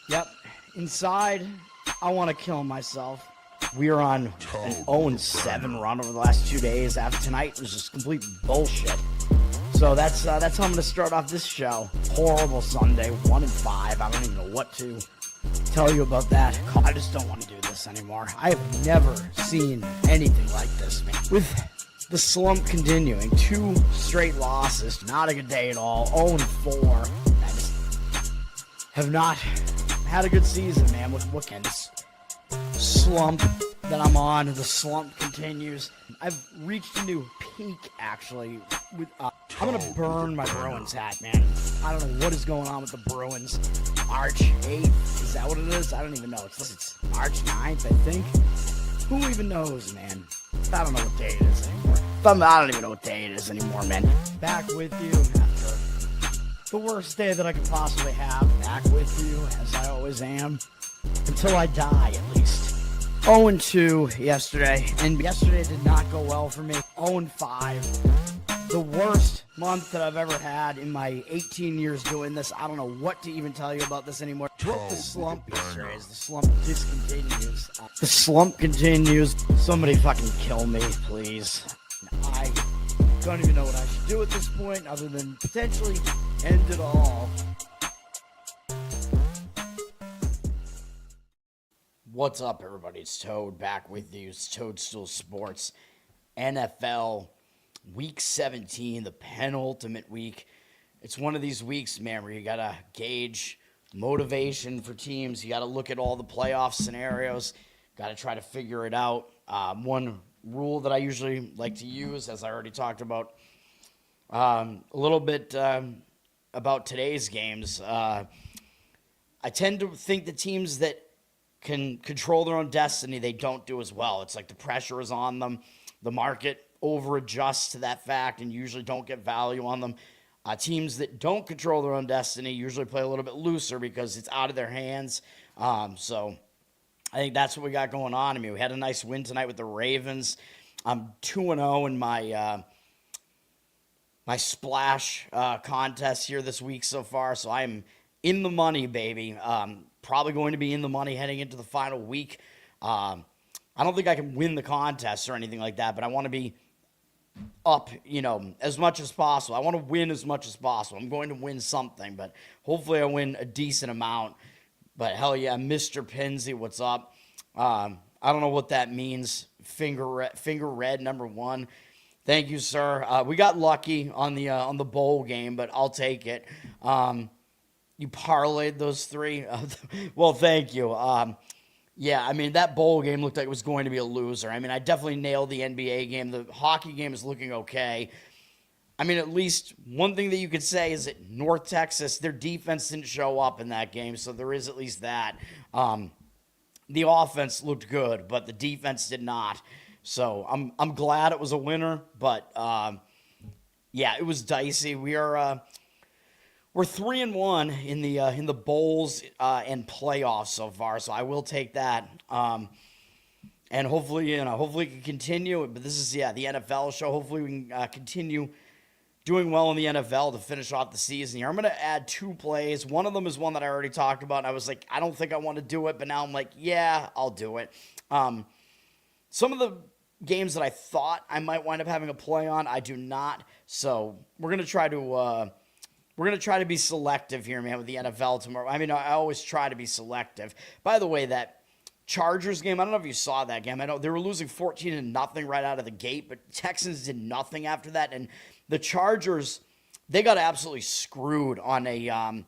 Yep. Inside, I want to kill myself. We are on an 0-7 run over the last 2 days. After tonight was just complete bullshit. So that's how I'm going to start off this show. Horrible Sunday, 1-5. I don't even know what to tell you about that. I just don't want to do this anymore. I have never seen anything like this, man. With the slump continuing, 2 straight losses, not a good day at all. 0-4. I just have not had a good season, man. What kind of slump that I'm on? The slump continues. I've reached a new peak, actually. I'm going to burn my Bruins hat, man. I don't know what is going on with the Bruins. March 8th, is that what it is? I don't even know. It's March 9th, I think. Who even knows, man? I don't know what day it is anymore. I don't even know what day it is anymore, man. Back with you after the worst day that I could possibly have. Back with you, as I always am. Until I die, at least. 0-2 yesterday, and yesterday did not go well for me. 0-5. The worst month that I've ever had in my 18 years doing this. I don't know what to even tell you about this anymore. Broke the slump yesterday as the slump discontinues. The slump continues. Somebody fucking kill me, please. I don't even know what I should do at this point other than potentially end it all. What's up, everybody? It's Toad back with you. It's Toadstool Sports. NFL Week 17, the penultimate week. It's one of these weeks, man, where you got to gauge motivation for teams. You got to look at all the playoff scenarios. Got to try to figure it out. One rule that I usually like to use, as I already talked about a little bit about today's games. I tend to think the teams that can control their own destiny, they don't do as well. It's like the pressure is on them. The market over adjusts to that fact and usually don't get value on them. Teams that don't control their own destiny usually play a little bit looser because it's out of their hands. So I think that's what we got going on. I mean, we had a nice win tonight with the Ravens. I'm 2-0 in my my splash contest here this week so far. So I'm in the money, baby. Probably going to be in the money heading into the final week. I don't think I can win the contest or anything like that, but I want to be up, as much as possible. I want to win as much as possible. I'm going to win something, but hopefully I win a decent amount. But hell yeah, Mr. Penzi, what's up? I don't know what that means. Finger red, number 1. Thank you, sir. We got lucky on the bowl game, but I'll take it. You parlayed those 3. Well, thank you. Yeah, I mean, that bowl game looked like it was going to be a loser. I mean, I definitely nailed the NBA game. The hockey game is looking okay. I mean, at least one thing that you could say is that North Texas, their defense didn't show up in that game, so there is at least that. The offense looked good, but the defense did not. So I'm glad it was a winner, but yeah, it was dicey. We're 3-1 in the bowls and playoffs so far, so I will take that. And hopefully, hopefully it can continue. But this is the NFL show. Hopefully we can continue doing well in the NFL to finish off the season here. I'm going to add 2 plays. One of them is one that I already talked about, and I was like, I don't think I want to do it, but now I'm like, yeah, I'll do it. Some of the games that I thought I might wind up having a play on, I do not. So we're going to try to be selective here, man, with the NFL tomorrow. I mean, I always try to be selective. By the way, that Chargers game, I don't know if you saw that game. I know they were losing 14-0 right out of the gate, but Texans did nothing after that. And the Chargers, they got absolutely screwed on a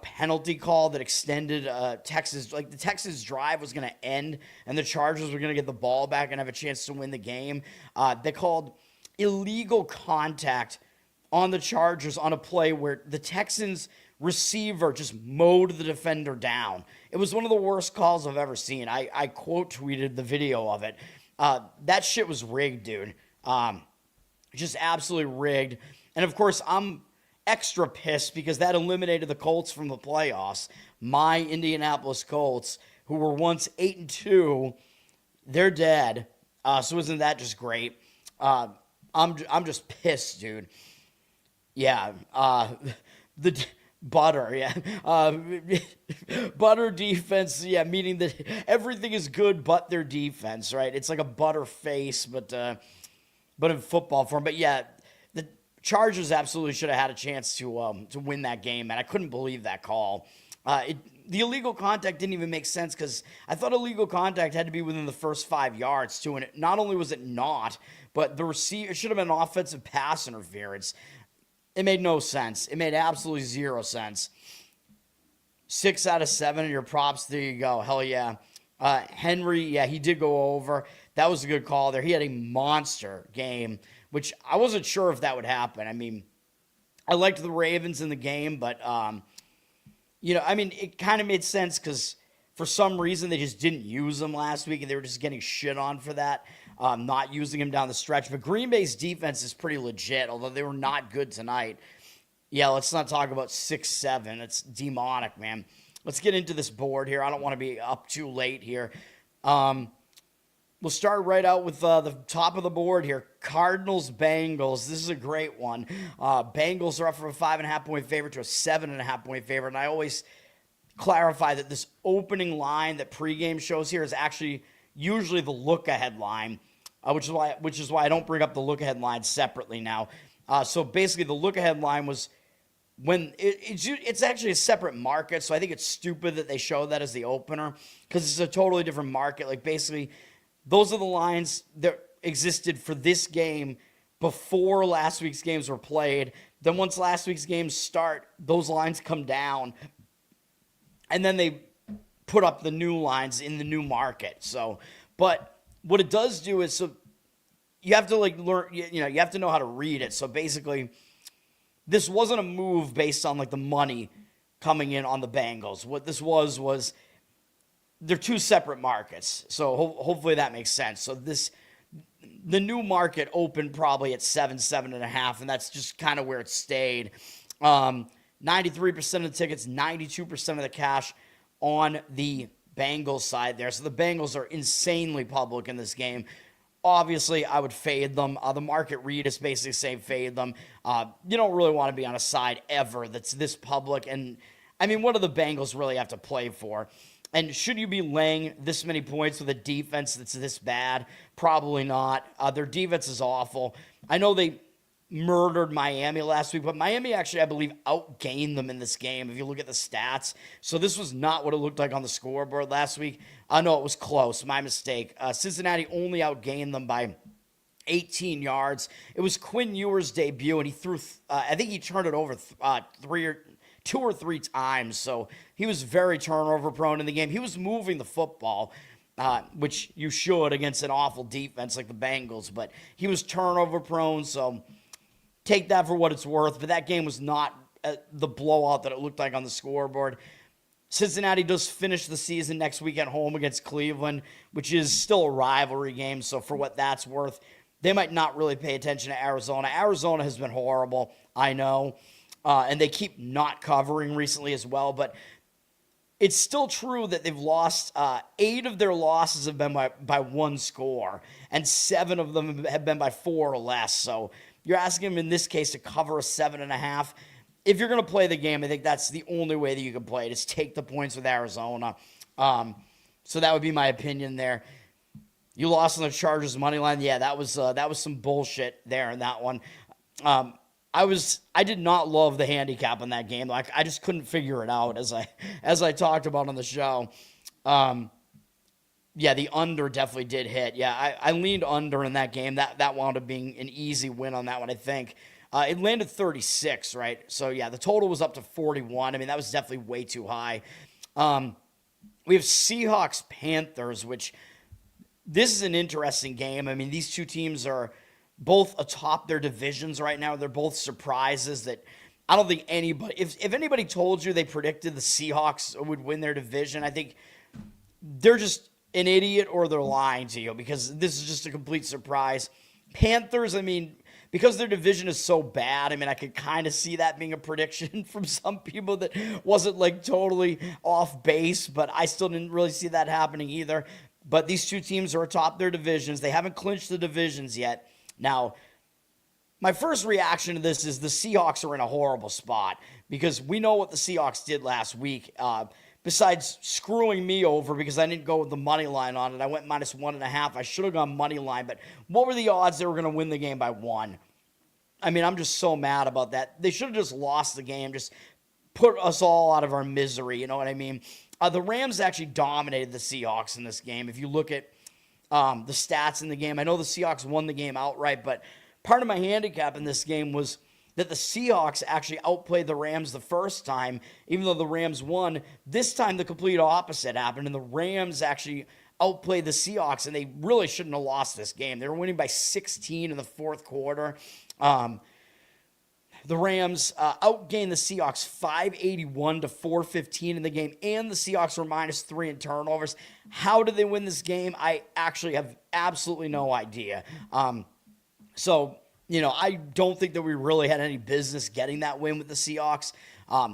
penalty call that extended Texas. Like, the Texans drive was going to end, and the Chargers were going to get the ball back and have a chance to win the game. They called illegal contact on the Chargers on a play where the Texans receiver just mowed the defender down. It was one of the worst calls I've ever seen. I quote tweeted the video of it. That shit was rigged, dude. Just absolutely rigged. And of course, I'm extra pissed because that eliminated the Colts from the playoffs. My Indianapolis Colts, who were once 8-2, they're dead. So isn't that just great? I'm just pissed, dude. Yeah, the Butter, yeah. Butter defense, yeah, meaning that everything is good but their defense, right? It's like a butter face, but in football form. But yeah, the Chargers absolutely should have had a chance to win that game, and I couldn't believe that call. The illegal contact didn't even make sense because I thought illegal contact had to be within the first 5 yards too, and not only was it not, but the receiver, it should have been offensive pass interference. It made no sense. It made absolutely zero sense. 6 out of 7 of your props. There you go. Hell yeah. Henry, yeah, he did go over. That was a good call there. He had a monster game, which I wasn't sure if that would happen. I mean, I liked the Ravens in the game, but, it kind of made sense because for some reason they just didn't use him last week, and they were just getting shit on for that. Not using him down the stretch. But Green Bay's defense is pretty legit, although they were not good tonight. Yeah, let's not talk about 6-7. It's demonic, man. Let's get into this board here. I don't want to be up too late here. We'll start right out with the top of the board here. Cardinals, Bengals. This is a great one. Bengals are up from a 5.5-point favorite to a 7.5-point favorite. And I always clarify that this opening line that pregame shows here is actually usually the look-ahead line, which is why I don't bring up the look-ahead line separately now. So basically, the look-ahead line was when it's actually a separate market. So I think it's stupid that they show that as the opener because it's a totally different market. Like basically, those are the lines that existed for this game before last week's games were played. Then once last week's games start, those lines come down, and then they put up the new lines in the new market. So, but what it does do is, so you have to learn, you have to know how to read it. So basically, this wasn't a move based on the money coming in on the Bengals. What this was they're two separate markets. So hopefully that makes sense. So the new market opened probably at 7.5, and that's just kind of where it stayed. 93% of the tickets, 92% of the cash on the Bengals side there. So the Bengals are insanely public in this game. Obviously, I would fade them. The market read is basically saying fade them. You don't really want to be on a side ever that's this public. And, I mean, what do the Bengals really have to play for? And should you be laying this many points with a defense that's this bad? Probably not. Their defense is awful. I know they murdered Miami last week, but Miami actually, I believe, outgained them in this game if you look at the stats. So this was not what it looked like on the scoreboard last week. No, it was close. My mistake. Cincinnati only outgained them by 18 yards. It was Quinn Ewers' debut, and he threw, I think he turned it over two or three times. So he was very turnover prone in the game. He was moving the football, which you should against an awful defense like the Bengals, but he was turnover prone. So take that for what it's worth, but that game was not the blowout that it looked like on the scoreboard. Cincinnati does finish the season next week at home against Cleveland, which is still a rivalry game, so for what that's worth, they might not really pay attention to Arizona. Arizona has been horrible, I know, and they keep not covering recently as well, but it's still true that they've lost, 8 of their losses have been by one score, and 7 of them have been by 4 or less, so you're asking them in this case to cover a 7.5. If you're going to play the game, I think that's the only way that you can play it is take the points with Arizona. So that would be my opinion there. You lost on the Chargers money line. Yeah, that was some bullshit there in that one. I did not love the handicap in that game. Like I just couldn't figure it out as I talked about on the show. Yeah, the under definitely did hit. Yeah, I leaned under in that game. That wound up being an easy win on that one, I think. It landed 36, right? So, yeah, the total was up to 41. I mean, that was definitely way too high. We have Seahawks, Panthers, which this is an interesting game. I mean, these two teams are both atop their divisions right now. They're both surprises that I don't think anybody, if anybody told you they predicted the Seahawks would win their division, I think they're just an idiot or they're lying to you because this is just a complete surprise. Panthers, I mean, because their division is so bad, I mean, I could kind of see that being a prediction from some people that wasn't like totally off base, but I still didn't really see that happening either. But these two teams are atop their divisions. They haven't clinched the divisions yet. Now, my first reaction to this is the Seahawks are in a horrible spot because we know what the Seahawks did last week. Besides screwing me over because I didn't go with the money line on it, I went -1.5. I should have gone money line, but what were the odds they were going to win the game by 1? I mean, I'm just so mad about that. They should have just lost the game, just put us all out of our misery, you know what I mean? The Rams actually dominated the Seahawks in this game. If you look at the stats in the game, I know the Seahawks won the game outright, but part of my handicap in this game was that the Seahawks actually outplayed the Rams the first time, even though the Rams won. This time, the complete opposite happened, and the Rams actually outplayed the Seahawks, and they really shouldn't have lost this game. They were winning by 16 in the fourth quarter. The Rams outgained the Seahawks 581 to 415 in the game, and the Seahawks were -3 in turnovers. How did they win this game? I actually have absolutely no idea. I don't think that we really had any business getting that win with the Seahawks.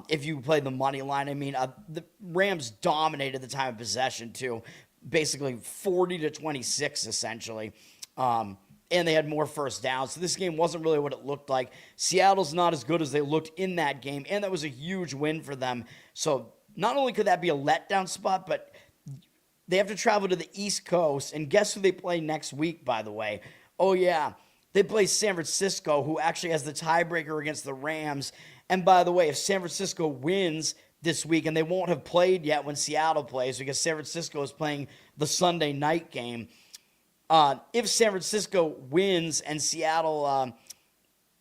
If you play the money line, the Rams dominated the time of possession too, basically 40 to 26 essentially. And they had more first downs. So this game wasn't really what it looked like. Seattle's not as good as they looked in that game, and that was a huge win for them. So not only could that be a letdown spot, but they have to travel to the East Coast, and guess who they play next week, by the way? Oh, yeah. They play San Francisco, who actually has the tiebreaker against the Rams. And by the way, if San Francisco wins this week, and they won't have played yet when Seattle plays because San Francisco is playing the Sunday night game. If San Francisco wins and Seattle,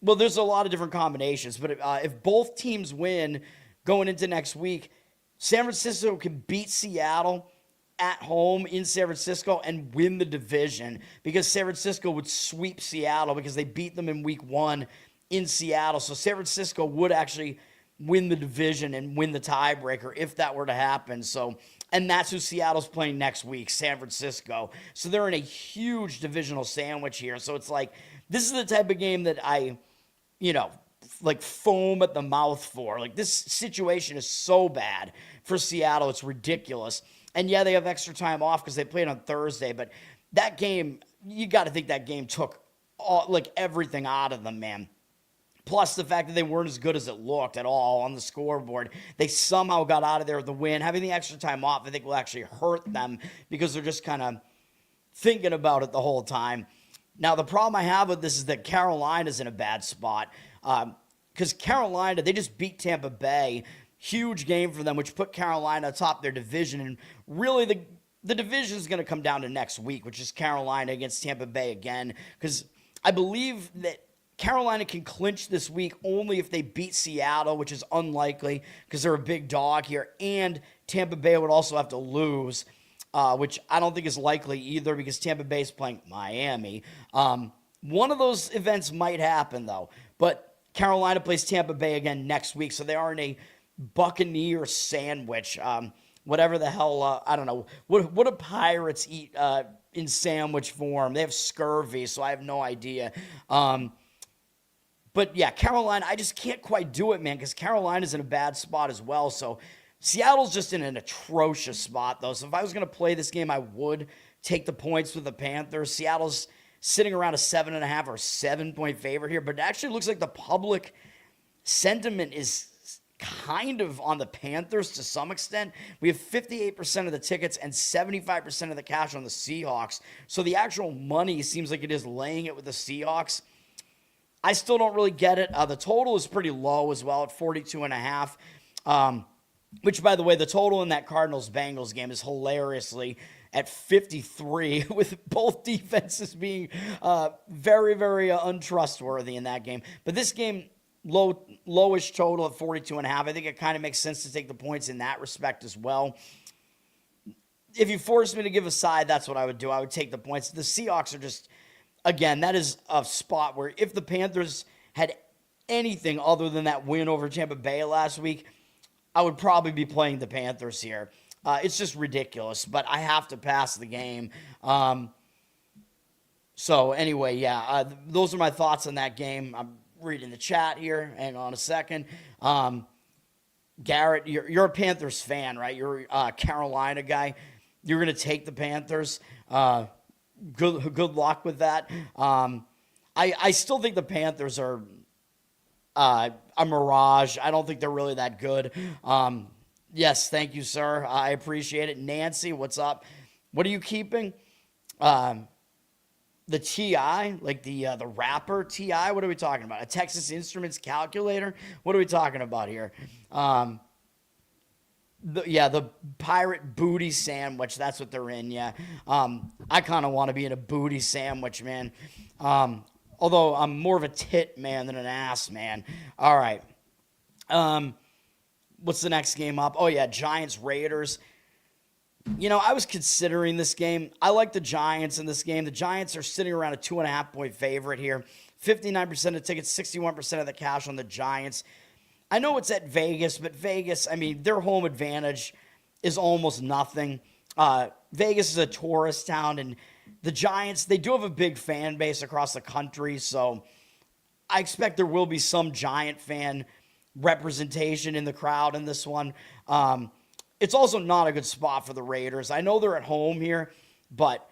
there's a lot of different combinations, but if both teams win going into next week, San Francisco can beat Seattle at home in San Francisco and win the division because San Francisco would sweep Seattle because they beat them in week 1 in Seattle. So San Francisco would actually win the division and win the tiebreaker if that were to happen. And that's who Seattle's playing next week, San Francisco. So they're in a huge divisional sandwich here. So it's like, this is the type of game that I, foam at the mouth for. Like, this situation is so bad for Seattle. It's ridiculous. And yeah, they have extra time off because they played on Thursday. But that game, you got to think that game took everything out of them, man. Plus the fact that they weren't as good as it looked at all on the scoreboard. They somehow got out of there with the win. Having the extra time off, I think, will actually hurt them because they're just kind of thinking about it the whole time. Now, the problem I have with this is that Carolina's in a bad spot because Carolina, they just beat Tampa Bay. Huge game for them, which put Carolina atop their division. And really, the division is going to come down to next week, which is Carolina against Tampa Bay again, because I believe that Carolina can clinch this week only if they beat Seattle, which is unlikely because they're a big dog here. And Tampa Bay would also have to lose, which I don't think is likely either because Tampa Bay is playing Miami. One of those events might happen, though. But Carolina plays Tampa Bay again next week, so they are in a Buccaneer sandwich. Whatever the hell, I don't know. What do Pirates eat in sandwich form? They have scurvy, so I have no idea. But yeah, Carolina, I just can't quite do it, man, because Carolina's in a bad spot as well. So Seattle's just in an atrocious spot, though. So if I was going to play this game, I would take the points with the Panthers. Seattle's sitting around a 7.5 or 7-point favorite here, but it actually looks like the public sentiment is kind of on the Panthers to some extent. We have 58% of the tickets and 75% of the cash on the Seahawks. So the actual money seems like it is laying it with the Seahawks. I still don't really get it. The total is pretty low as well at 42.5. Which, by the way, the total in that Cardinals-Bengals game is hilariously at 53, with both defenses being very, very untrustworthy in that game. But this game, lowish total at 42.5. I think it kind of makes sense to take the points in that respect as well. If you force me to give a side, that's what I would do. I would take the points. The Seahawks are just, again, that is a spot where if the Panthers had anything other than that win over Tampa Bay last week, I would probably be playing the Panthers here. It's just ridiculous, but I have to pass the game. So anyway, yeah, those are my thoughts on that game. I'm reading the chat here. Hang on a second. Garrett, you're a Panthers fan, right? You're a Carolina guy. You're going to take the Panthers. Good luck with that. I still think the Panthers are a mirage. I don't think they're really that good. Yes, thank you, sir. I appreciate it. Nancy, what's up? What are you keeping? The TI, like the rapper TI. What are we talking about? A Texas Instruments calculator? What are we talking about here? The pirate booty sandwich. That's what they're in. Yeah. I kind of want to be in a booty sandwich, man. Although I'm more of a tit man than an ass man. All right. What's the next game up? Oh yeah, Giants Raiders. I was considering this game. I like the Giants in this game. The Giants are sitting around a 2.5-point favorite here. 59% of tickets, 61% of the cash on the Giants. I know it's at Vegas, but Vegas, their home advantage is almost nothing. Vegas is a tourist town, and the Giants, they do have a big fan base across the country, so I expect there will be some Giant fan representation in the crowd in this one. It's also not a good spot for the Raiders. I know they're at home here, but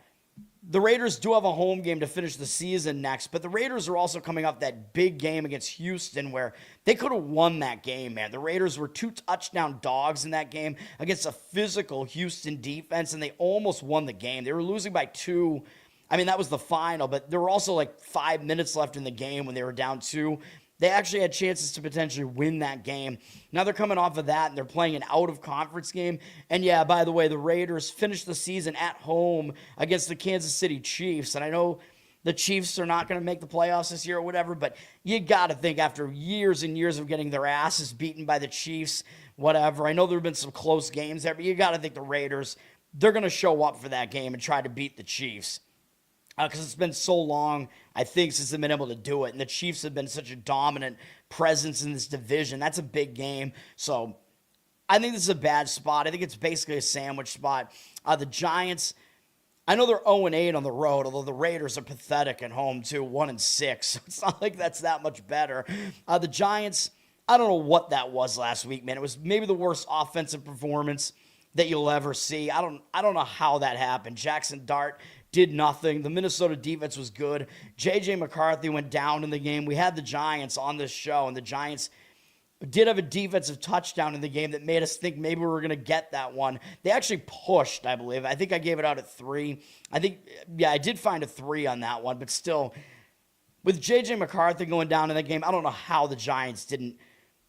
the Raiders do have a home game to finish the season next, but the Raiders are also coming off that big game against Houston where they could have won that game, man. The Raiders were 2 touchdown dogs in that game against a physical Houston defense, and they almost won the game. They were losing by 2. That was the final, but there were also like 5 minutes left in the game when they were down 2. They actually had chances to potentially win that game. Now they're coming off of that, and they're playing an out-of-conference game. And yeah, by the way, the Raiders finished the season at home against the Kansas City Chiefs. And I know the Chiefs are not going to make the playoffs this year or whatever, but you got to think after years and years of getting their asses beaten by the Chiefs, whatever. I know there have been some close games there, but you got to think the Raiders, they're going to show up for that game and try to beat the Chiefs. Because it's been so long, I think, since they've been able to do it. And the Chiefs have been such a dominant presence in this division. That's a big game. So I think this is a bad spot. I think it's basically a sandwich spot. The Giants, I know they're 0-8 on the road, although the Raiders are pathetic at home, too, 1-6. So it's not like that's that much better. The Giants, I don't know what that was last week, man. It was maybe the worst offensive performance that you'll ever see. I don't know how that happened. Jackson Dart did nothing. The Minnesota defense was good. J.J. McCarthy went down in the game. We had the Giants on this show, and the Giants did have a defensive touchdown in the game that made us think maybe we were going to get that one. They actually pushed, I believe. I think I gave it out at 3. I did find a 3 on that one, but still, with J.J. McCarthy going down in that game, I don't know how the Giants didn't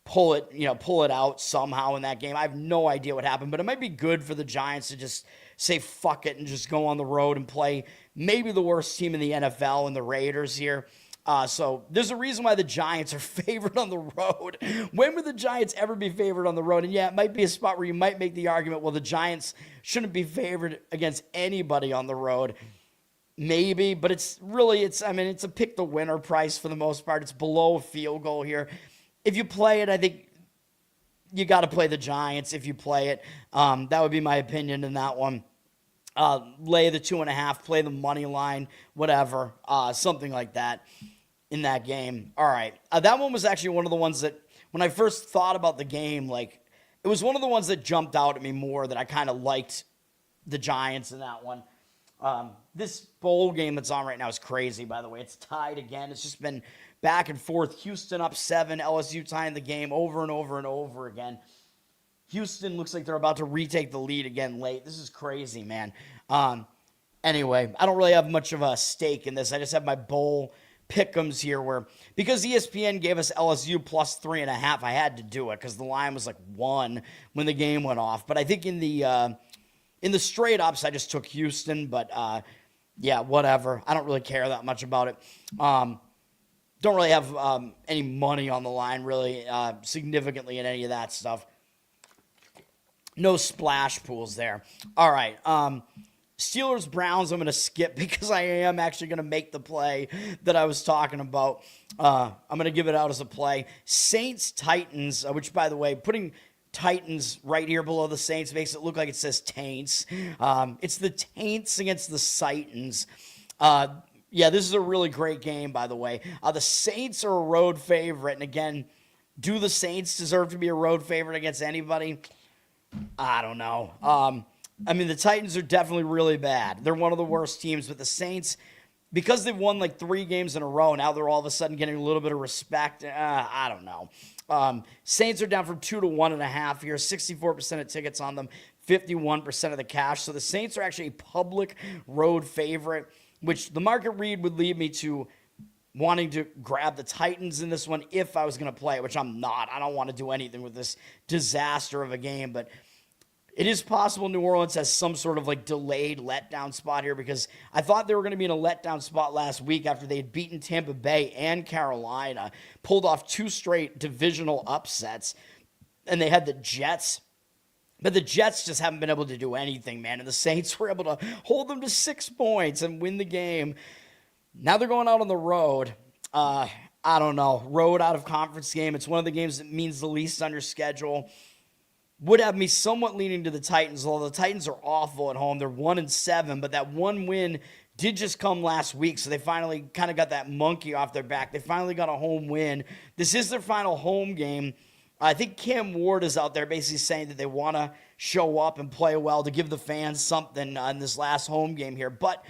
pull it out somehow in that game. I have no idea what happened, but it might be good for the Giants to just say fuck it and just go on the road and play maybe the worst team in the NFL and the Raiders here. So there's a reason why the Giants are favored on the road. When would the Giants ever be favored on the road? And yeah, it might be a spot where you might make the argument, well, the Giants shouldn't be favored against anybody on the road. Maybe, but it's a pick the winner price for the most part. It's below a field goal here. If you play it, I think you got to play the Giants if you play it. That would be my opinion in that one. Lay the 2.5, play the money line, whatever, something like that in that game. All right. That one was actually one of the ones that when I first thought about the game, it was one of the ones that jumped out at me more that I kind of liked the Giants in that one. This bowl game that's on right now is crazy, by the way. It's tied again. It's just been back and forth. Houston up 7, LSU tying the game over and over and over again. Houston looks like they're about to retake the lead again late. This is crazy, man. Anyway, I don't really have much of a stake in this. I just have my bowl pick'ems here because ESPN gave us LSU plus 3.5, I had to do it because the line was 1 when the game went off. But I think in the straight ups, I just took Houston. But yeah, whatever. I don't really care that much about it. Don't really have any money on the line, really, significantly in any of that stuff. No splash pools there. All right. Steelers-Browns, I'm going to skip because I am actually going to make the play that I was talking about. I'm going to give it out as a play. Saints-Titans, which, by the way, putting Titans right here below the Saints makes it look like it says Taints. It's the Taints against the Titans. Yeah, this is a really great game, by the way. The Saints are a road favorite. And again, do the Saints deserve to be a road favorite against anybody? I don't know. The Titans are definitely really bad. They're one of the worst teams, but the Saints, because they've won like 3 games in a row, now they're all of a sudden getting a little bit of respect. I don't know. Saints are down from 2 to 1.5 here. 64% of tickets on them, 51% of the cash. So the Saints are actually a public road favorite, which the market read would lead me to wanting to grab the Titans in this one if I was going to play it, which I'm not. I don't want to do anything with this disaster of a game, but it is possible New Orleans has some sort of like delayed letdown spot here, because I thought they were going to be in a letdown spot last week after they had beaten Tampa Bay and Carolina, pulled off 2 straight divisional upsets, and they had the Jets. But the Jets just haven't been able to do anything, man, and the Saints were able to hold them to 6 points and win the game. Now they're going out on the road. I don't know. Road out of conference game. It's one of the games that means the least on your schedule. Would have me somewhat leaning to the Titans, although the Titans are awful at home. They're 1-7, but that one win did just come last week, so they finally kind of got that monkey off their back. They finally got a home win. This is their final home game. I think Cam Ward is out there basically saying that they want to show up and play well to give the fans something in this last home game here. But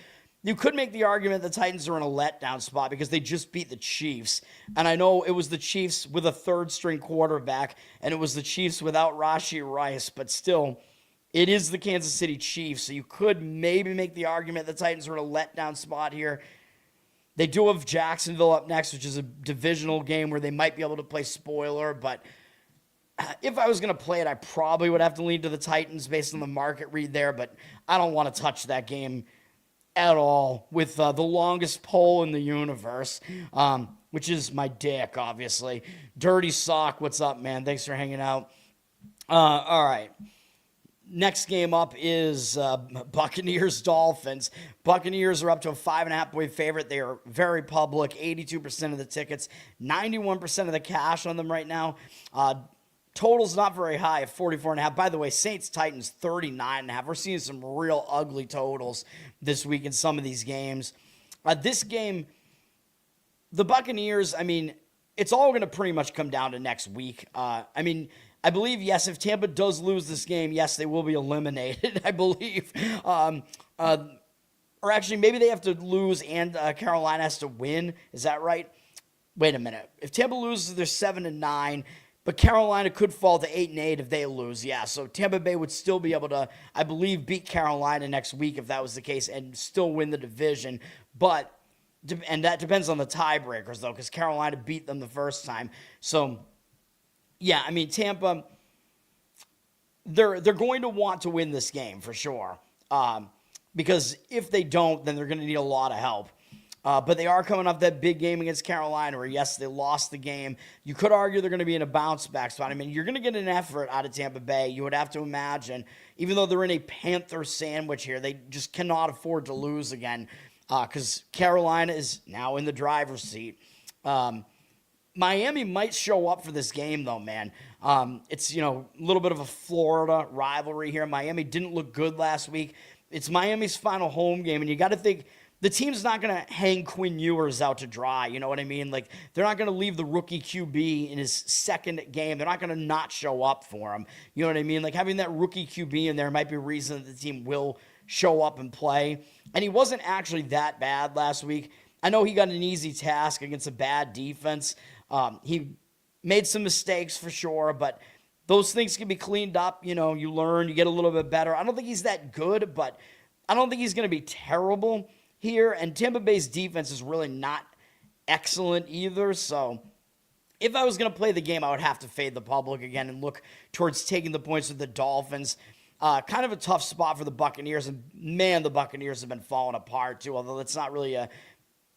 you could make the argument the Titans are in a letdown spot because they just beat the Chiefs. And I know it was the Chiefs with a third-string quarterback, and it was the Chiefs without Rashee Rice, but still, it is the Kansas City Chiefs. So you could maybe make the argument the Titans are in a letdown spot here. They do have Jacksonville up next, which is a divisional game where they might be able to play spoiler, but if I was going to play it, I probably would have to lean to the Titans based on the market read there, but I don't want to touch that game at all with the longest pole in the universe, which is my dick, obviously. Dirty Sock, what's up, man? Thanks for hanging out. All right. Next game up is Buccaneers-Dolphins. Buccaneers are up to a 5.5-point favorite. They are very public, 82% of the tickets, 91% of the cash on them right now. Total's not very high at 44.5. By the way, Saints-Titans 39.5. We're seeing some real ugly totals this week in some of these games. This game, the Buccaneers, I mean, it's all going to pretty much come down to next week. I mean, I believe, yes, if Tampa does lose this game, yes, they will be eliminated, I believe. Or actually, maybe they have to lose and Carolina has to win. Is that right? Wait a minute. If Tampa loses, they're 7-9. But Carolina could fall to 8-8 if they lose. Yeah, so Tampa Bay would still be able to, I believe, beat Carolina next week if that was the case and still win the division. And that depends on the tiebreakers, though, because Carolina beat them the first time. So, yeah, I mean, Tampa, they're going to want to win this game for sure. Because if they don't, then they're going to need a lot of help. But they are coming off that big game against Carolina where, yes, they lost the game. You could argue they're going to be in a bounce-back spot. I mean, you're going to get an effort out of Tampa Bay. You would have to imagine, even though they're in a Panther sandwich here, they just cannot afford to lose again because Carolina is now in the driver's seat. Miami might show up for this game, though, man. It's, a little bit of a Florida rivalry here. Miami didn't look good last week. It's Miami's final home game, and you got to think – the team's not going to hang Quinn Ewers out to dry, you know what I mean? Like, they're not going to leave the rookie QB in his second game. They're not going to not show up for him, you know what I mean? Like, having that rookie QB in there might be a reason that the team will show up and play. And he wasn't actually that bad last week. I know he got an easy task against a bad defense. He made some mistakes for sure, but those things can be cleaned up. You learn, you get a little bit better. I don't think he's that good, but I don't think he's going to be terrible here, and Tampa Bay's defense is really not excellent either, so if I was going to play the game, I would have to fade the public again and look towards taking the points with the Dolphins. Kind of a tough spot for the Buccaneers, and man, the Buccaneers have been falling apart too, although it's not really a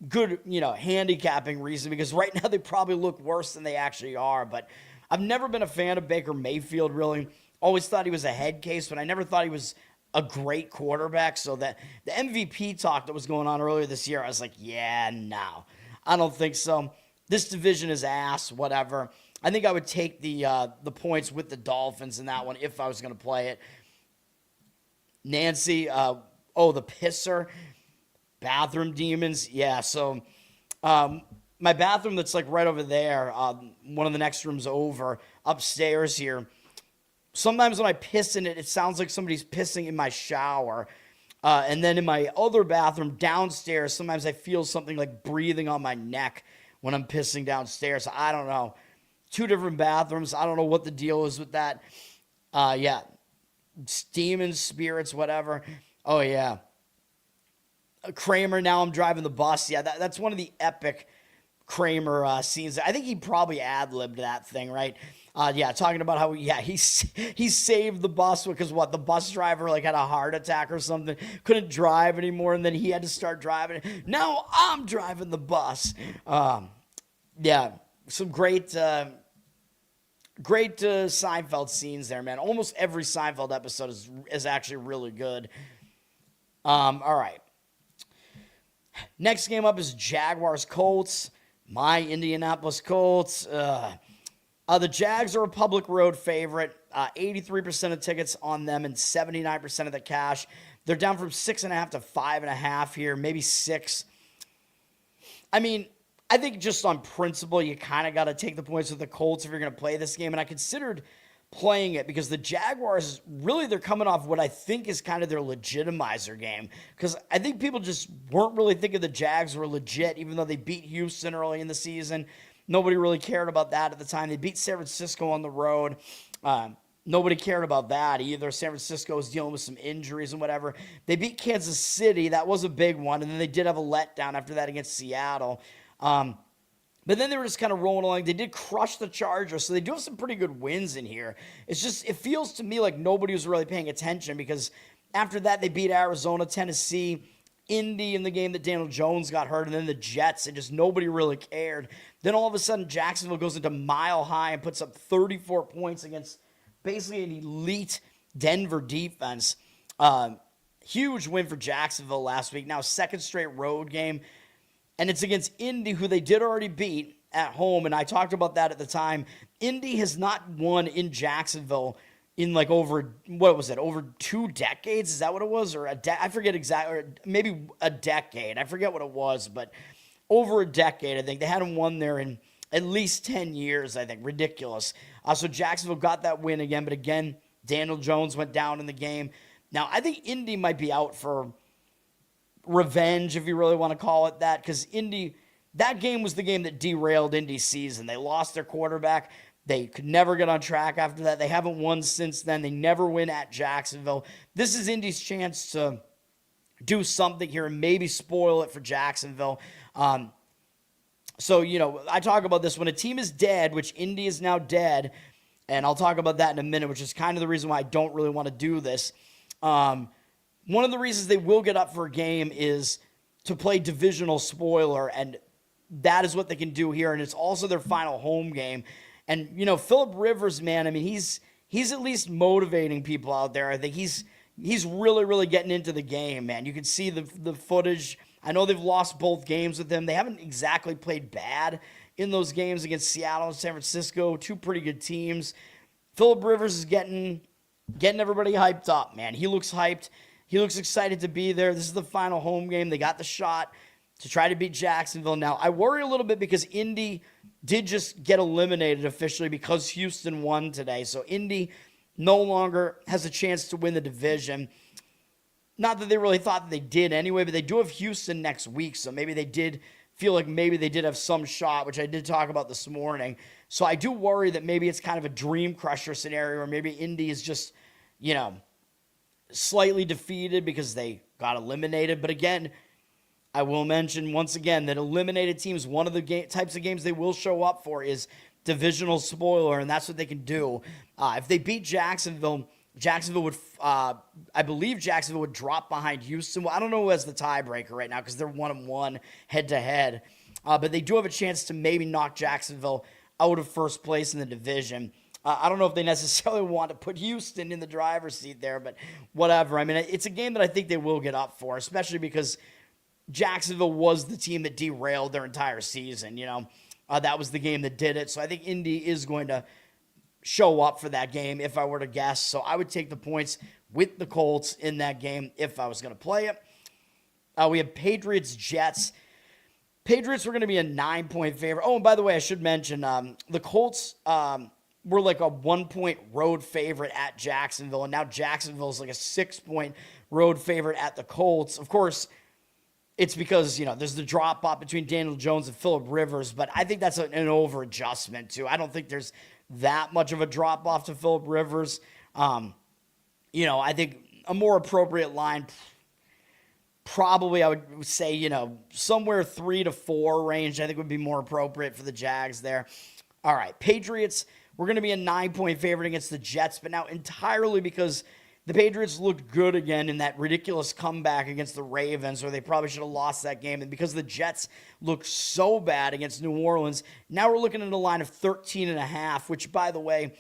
good, handicapping reason, because right now they probably look worse than they actually are, but I've never been a fan of Baker Mayfield, really. Always thought he was a head case, but I never thought he was a great quarterback. So that the MVP talk that was going on earlier this year, I was like, yeah, no, I don't think so. This division is ass, whatever. I think I would take the points with the Dolphins in that one if I was going to play it. Nancy, the pisser, bathroom demons. Yeah, so my bathroom that's like right over there, one of the next rooms over, upstairs here, sometimes when I piss in it, it sounds like somebody's pissing in my shower. And then in my other bathroom downstairs, sometimes I feel something like breathing on my neck when I'm pissing downstairs. I don't know. 2 different bathrooms. I don't know what the deal is with that. Yeah. Demons, spirits, whatever. Oh, yeah. Kramer, now I'm driving the bus. Yeah, that's one of the epic Kramer scenes. I think he probably ad-libbed that thing, right? Yeah, talking about how, he saved the bus because the bus driver had a heart attack or something, couldn't drive anymore, and then he had to start driving. Now I'm driving the bus. Yeah, some great Seinfeld scenes there, man. Almost every Seinfeld episode is actually really good. All right. Next game up is Jaguars-Colts. My Indianapolis Colts. The Jags are a public road favorite. 83% of tickets on them and 79% of the cash. They're down from 6.5 to 5.5 here, maybe 6. I mean, I think just on principle, you kind of got to take the points with the Colts if you're going to play this game. And I considered playing it because the Jaguars, really, they're coming off what I think is kind of their legitimizer game. Because I think people just weren't really thinking the Jags were legit, even though they beat Houston early in the season. Nobody really cared about that at the time. They beat San Francisco on the road. Nobody cared about that either. San Francisco was dealing with some injuries and whatever. They beat Kansas City. That was a big one. And then they did have a letdown after that against Seattle. But then they were just kind of rolling along. They did crush the Chargers, so they do have some pretty good wins in here. It's just, it feels to me like nobody was really paying attention because after that they beat Arizona, Tennessee, Indy in the game that Daniel Jones got hurt, and then the Jets, and just nobody really cared. Then all of a sudden Jacksonville goes into Mile High and puts up 34 points against basically an elite Denver defense. Huge win for Jacksonville last week. Now second straight road game. And it's against Indy, who they did already beat at home. And I talked about that at the time. Indy has not won in Jacksonville in over 2 decades? Is that what it was? Or I forget exactly. Or maybe a decade. I forget what it was. But over a decade, I think. They hadn't won there in at least 10 years, I think. Ridiculous. So Jacksonville got that win again. But again, Daniel Jones went down in the game. Now, I think Indy might be out for revenge, if you really want to call it that, because Indy, that game was the game that derailed Indy's season. They lost their quarterback. They could never get on track after that. They haven't won since then. They never win at Jacksonville. This is Indy's chance to do something here and maybe spoil it for Jacksonville. So, I talk about this when a team is dead, which Indy is now dead, and I'll talk about that in a minute, which is kind of the reason why I don't really want to do this. One of the reasons they will get up for a game is to play divisional spoiler, and that is what they can do here, and it's also their final home game. And, Phillip Rivers, man, I mean, he's at least motivating people out there. I think he's really, really getting into the game, man. You can see the footage. I know they've lost both games with him. They haven't exactly played bad in those games against Seattle and San Francisco, 2 pretty good teams. Phillip Rivers is getting everybody hyped up, man. He looks hyped. He looks excited to be there. This is the final home game. They got the shot to try to beat Jacksonville. Now, I worry a little bit because Indy did just get eliminated officially because Houston won today. So Indy no longer has a chance to win the division. Not that they really thought that they did anyway, but they do have Houston next week. So maybe they did feel like maybe they did have some shot, which I did talk about this morning. So I do worry that maybe it's kind of a dream crusher scenario, or maybe Indy is just, slightly defeated because they got eliminated. But again, I will mention once again that eliminated teams, one of the types of games they will show up for is divisional spoiler, and that's what they can do. If they beat Jacksonville would, I believe Jacksonville would drop behind Houston. Well, I don't know who has the tiebreaker right now because they're 1-1 head-to-head. But they do have a chance to maybe knock Jacksonville out of first place in the division. I don't know if they necessarily want to put Houston in the driver's seat there, but whatever. I mean, it's a game that I think they will get up for, especially because Jacksonville was the team that derailed their entire season. That was the game that did it. So I think Indy is going to show up for that game if I were to guess. So I would take the points with the Colts in that game if I was going to play it. We have Patriots-Jets. Patriots were going to be a 9-point favorite. Oh, and by the way, I should mention the Colts were like a 1-point road favorite at Jacksonville, and now Jacksonville's like a 6-point road favorite at the Colts. Of course, it's because, there's the drop-off between Daniel Jones and Phillip Rivers, but I think that's an over-adjustment, too. I don't think there's that much of a drop-off to Phillip Rivers. I think a more appropriate line, probably I would say, somewhere 3 to 4 range, I think would be more appropriate for the Jags there. All right, Patriots, we're going to be a 9-point favorite against the Jets, but now entirely because the Patriots looked good again in that ridiculous comeback against the Ravens, where they probably should have lost that game. And because the Jets looked so bad against New Orleans, now we're looking at a line of 13.5, which, by the way,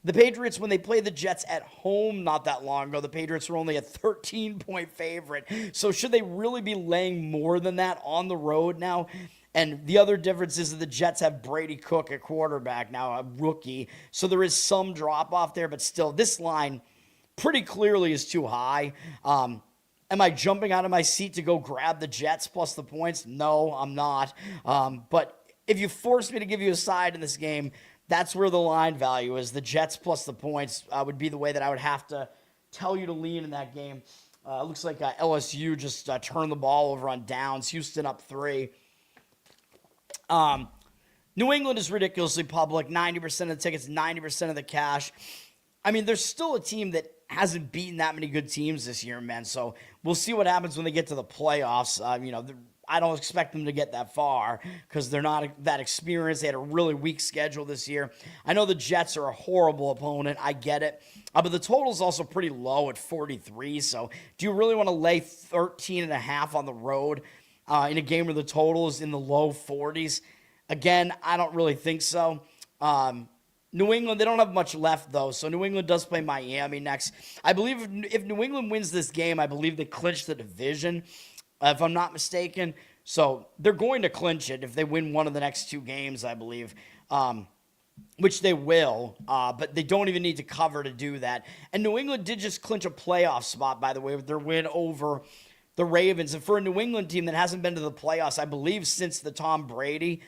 the Patriots, when they played the Jets at home not that long ago, the Patriots were only a 13-point favorite. So should they really be laying more than that on the road now? And the other difference is that the Jets have Brady Cook at quarterback now, a rookie. So there is some drop-off there, but still, this line pretty clearly is too high. Am I jumping out of my seat to go grab the Jets plus the points? No, I'm not. But if you force me to give you a side in this game, that's where the line value is. The Jets plus the points would be the way that I would have to tell you to lean in that game. It looks like LSU just turned the ball over on downs. Houston up 3. New England is ridiculously public. 90% of the tickets, 90% of the cash. I mean, there's still a team that hasn't beaten that many good teams this year, man. So we'll see what happens when they get to the playoffs. I don't expect them to get that far because they're not that experienced. They had a really weak schedule this year. I know the Jets are a horrible opponent. I get it. But the total is also pretty low at 43. So do you really want to lay 13.5 on the road in a game where the total is in the low 40s? Again, I don't really think so. New England, they don't have much left, though, so New England does play Miami next. I believe if New England wins this game, I believe they clinch the division, if I'm not mistaken. So they're going to clinch it if they win one of the next 2 games, I believe, which they will, but they don't even need to cover to do that. And New England did just clinch a playoff spot, by the way, with their win over the Ravens. And for a New England team that hasn't been to the playoffs, I believe, since the Tom Brady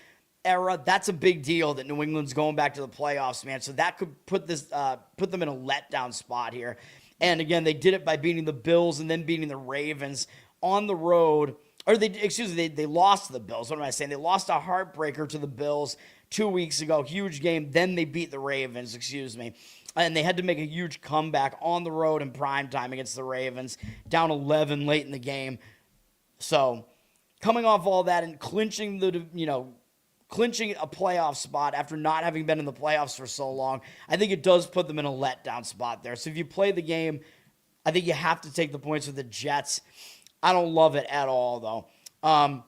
era, that's a big deal that New England's going back to the playoffs, man. So that could put them in a letdown spot here. And again, they did it by beating the Bills and then beating the Ravens on the road. Or they lost to the Bills. What am I saying? They lost a heartbreaker to the Bills 2 weeks ago. Huge game. Then they beat the Ravens, and they had to make a huge comeback on the road in prime time against the Ravens, down 11 late in the game. So coming off all that and clinching a playoff spot after not having been in the playoffs for so long, I think it does put them in a letdown spot there. So if you play the game, I think you have to take the points with the Jets. I don't love it at all, though. I'm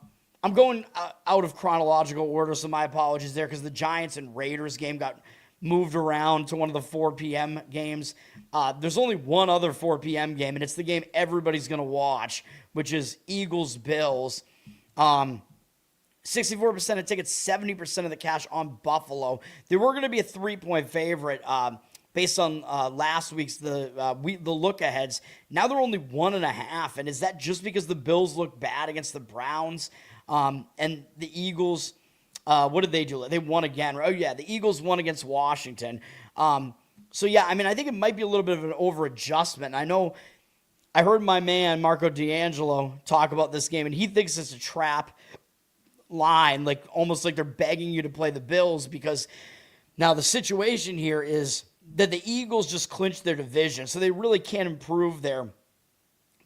going out of chronological order, so my apologies there, because the Giants and Raiders game got moved around to one of the 4 p.m. games. There's only one other 4 p.m. game, and it's the game everybody's going to watch, which is Eagles-Bills. 64% of tickets, 70% of the cash on Buffalo. They were going to be a 3-point favorite based on last week's the look-aheads. Now they're only 1.5, and is that just because the Bills look bad against the Browns? And the Eagles, what did they do? They won again. Oh, yeah, the Eagles won against Washington. So, yeah, I mean, I think it might be a little bit of an over-adjustment. I know I heard my man, Marco D'Angelo, talk about this game, and he thinks it's a trap line, like almost like they're begging you to play the Bills, because now the situation here is that the Eagles just clinched their division, so they really can't improve their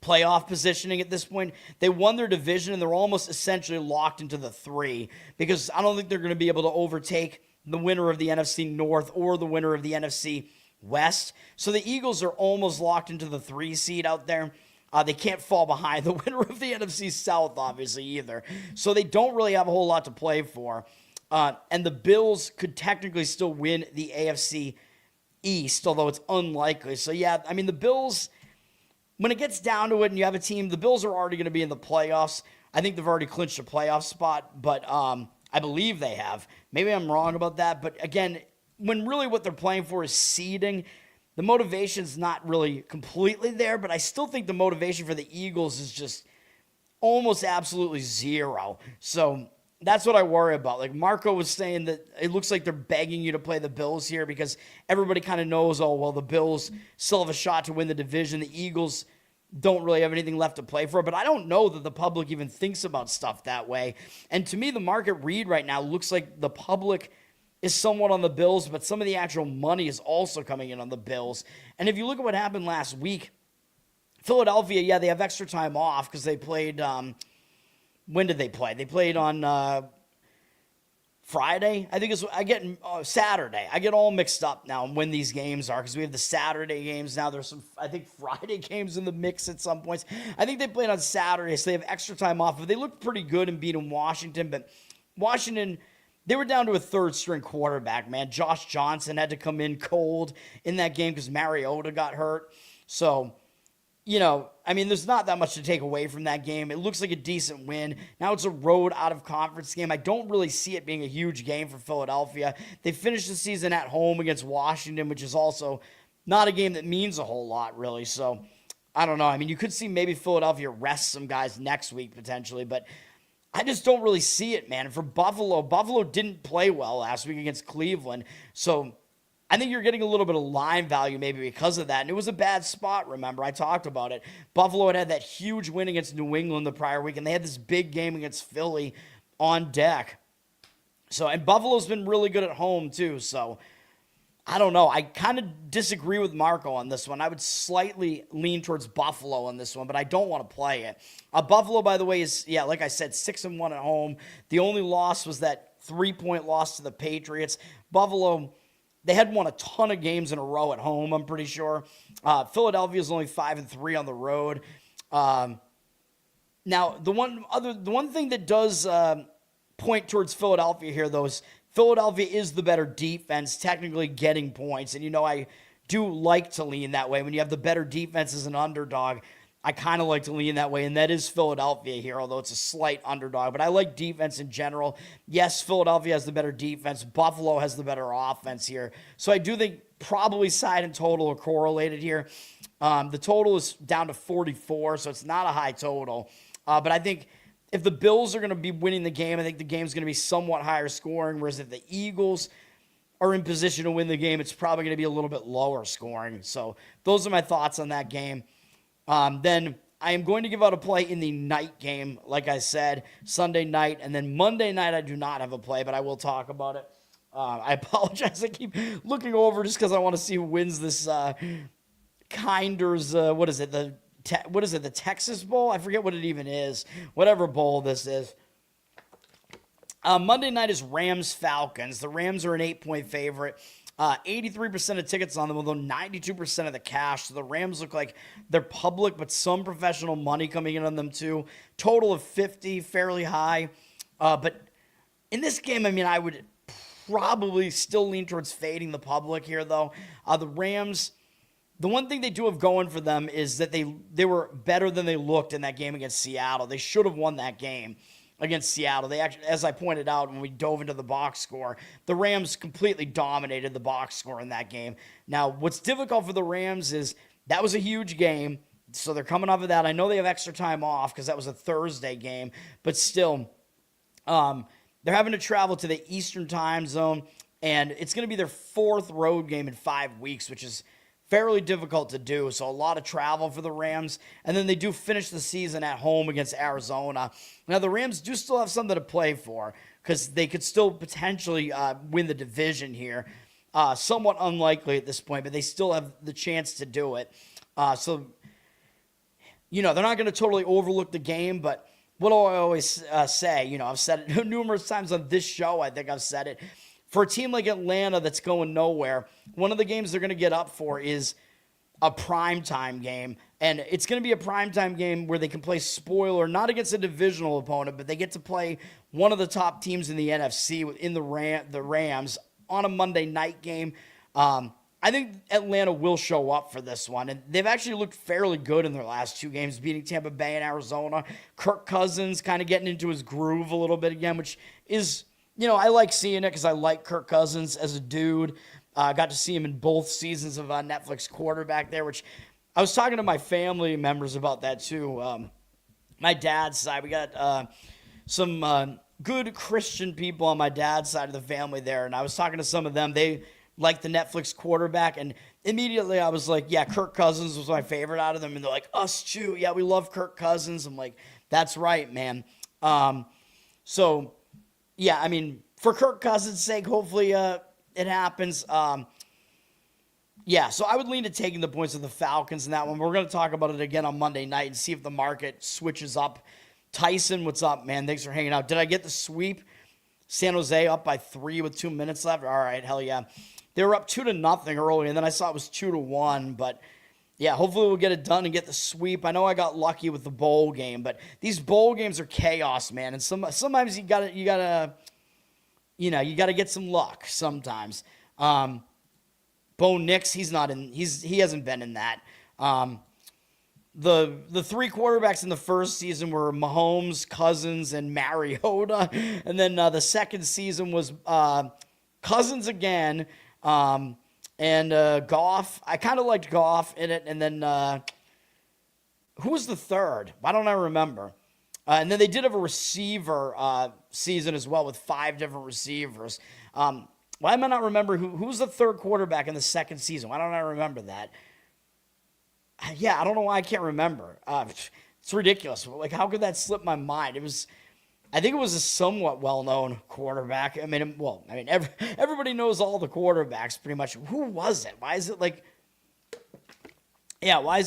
playoff positioning at this point. They won their division, and they're almost essentially locked into the 3, because I don't think they're going to be able to overtake the winner of the NFC North or the winner of the NFC West. So the Eagles are almost locked into the 3 seed out there. They can't fall behind the winner of the NFC South, obviously, either. So they don't really have a whole lot to play for. And the Bills could technically still win the AFC East, although it's unlikely. So, yeah, I mean, the Bills, when it gets down to it and you have a team, the Bills are already going to be in the playoffs. I think they've already clinched a playoff spot, but I believe they have. Maybe I'm wrong about that. But, again, when really what they're playing for is seeding, the motivation's not really completely there, but I still think the motivation for the Eagles is just almost absolutely zero. So That's what I worry about. Like Marco was saying that it looks like they're begging you to play the Bills here because everybody kind of knows, oh, well, the Bills still have a shot to win the division. The Eagles don't really have anything left to play for. But I don't know that the public even thinks about stuff that way. And to me, the market read right now looks like the public is somewhat on the Bills, but some of the actual money is also coming in on the Bills. And if you look at what happened last week, Philadelphia, yeah, they have extra time off because they played when did they play? They played on Friday. I think I get Saturday. I get all mixed up now when these games are because we have the Saturday games now. There's some, I think, Friday games in the mix at some points. I think they played on Saturday, so they have extra time off. But they looked pretty good in beating Washington. But Washington, they were down to a third-string quarterback, man. Josh Johnson had to come in cold in that game because Mariota got hurt. So, I mean, there's not that much to take away from that game. It looks like a decent win. Now it's a road out-of-conference game. I don't really see it being a huge game for Philadelphia. They finished the season at home against Washington, which is also not a game that means a whole lot, really. So, I don't know. I mean, you could see maybe Philadelphia rest some guys next week, potentially, but I just don't really see it, man. And for Buffalo didn't play well last week against Cleveland, so I think you're getting a little bit of line value maybe because of that. And it was a bad spot, remember. I talked about it. Buffalo had that huge win against New England the prior week, and they had this big game against Philly on deck. So, and Buffalo's been really good at home, too. So, I don't know. I kind of disagree with Marco on this one. I would slightly lean towards Buffalo on this one, but I don't want to play it. Buffalo, by the way, is, yeah, like I said, 6-1 at home. The only loss was that 3-point loss to the Patriots. Buffalo, they had won a ton of games in a row at home, I'm pretty sure. Philadelphia is only 5-3 on the road. Now, the one thing that does point towards Philadelphia here, though, is Philadelphia is the better defense, technically getting points. And, I do like to lean that way. When you have the better defense as an underdog, I kind of like to lean that way, and that is Philadelphia here, although it's a slight underdog. But I like defense in general. Yes, Philadelphia has the better defense. Buffalo has the better offense here. So I do think probably side and total are correlated here. The total is down to 44, so it's not a high total. But I think if the Bills are going to be winning the game, I think the game's going to be somewhat higher scoring, whereas if the Eagles are in position to win the game, it's probably going to be a little bit lower scoring. So those are my thoughts on that game. Then I am going to give out a play in the night game, like I said, Sunday night. And then Monday night, I do not have a play, but I will talk about it. I apologize. I keep looking over just because I want to see who wins this Kinders, what is it, the Texas Bowl? I forget what it even is. Whatever bowl this is. Monday night is Rams-Falcons. The Rams are an 8-point favorite. 83% of tickets on them, although 92% of the cash. So the Rams look like they're public, but some professional money coming in on them too. Total of 50, fairly high. But in this game, I mean, I would probably still lean towards fading the public here, though. The Rams, the one thing they do have going for them is that they were better than they looked in that game against Seattle. They should have won that game against Seattle. They actually, as I pointed out when we dove into the box score, the Rams completely dominated the box score in that game. Now, what's difficult for the Rams is that was a huge game, so they're coming off of that. I know they have extra time off because that was a Thursday game, but still, they're having to travel to the Eastern time zone, and it's going to be their fourth road game in 5 weeks, which is fairly difficult to do, so a lot of travel for the Rams. And then they do finish the season at home against Arizona. Now, the Rams do still have something to play for because they could still potentially win the division here. Somewhat unlikely at this point, but they still have the chance to do it. So, they're not going to totally overlook the game, but what do I always say? I've said it numerous times on this show. I think I've said it. For a team like Atlanta that's going nowhere, one of the games they're going to get up for is a primetime game. And it's going to be a primetime game where they can play spoiler, not against a divisional opponent, but they get to play one of the top teams in the NFC in the Rams on a Monday night game. I think Atlanta will show up for this one. And they've actually looked fairly good in their last 2 games, beating Tampa Bay and Arizona. Kirk Cousins kind of getting into his groove a little bit again, which is, I like seeing it because I like Kirk Cousins as a dude. I got to see him in both seasons of Netflix Quarterback there, which I was talking to my family members about that too. My dad's side, we got some good Christian people on my dad's side of the family there, and I was talking to some of them. They like the Netflix quarterback, and immediately I was like, yeah, Kirk Cousins was my favorite out of them, and they're like, us too. Yeah, we love Kirk Cousins. I'm like, that's right, man. So, yeah, I mean, for Kirk Cousins' sake, hopefully it happens. Yeah, so I would lean to taking the points of the Falcons in that one. We're going to talk about it again on Monday night and see if the market switches up. Tyson, what's up, man? Thanks for hanging out. Did I get the sweep? San Jose up by 3 with 2 minutes left? All right, hell yeah. They were up 2-0 early, and then I saw it was 2-1. But, yeah, hopefully we'll get it done and get the sweep. I know I got lucky with the bowl game, but these bowl games are chaos, man. And sometimes you gotta get some luck sometimes. Bo Nix, he hasn't been in that. The 3 quarterbacks in the first season were Mahomes, Cousins, and Mariota. And then the second season was Cousins again, and Goff. I kind of liked Goff in it. And then who was the third? Why don't I remember? And then they did have a receiver season as well with 5 different receivers. Why am I not remember who's the third quarterback in the second season? Why don't I remember that? Yeah, I don't know why I can't remember. It's ridiculous. Like, how could that slip my mind? I think it was a somewhat well-known quarterback. Everybody knows all the quarterbacks pretty much. Who was it? Why is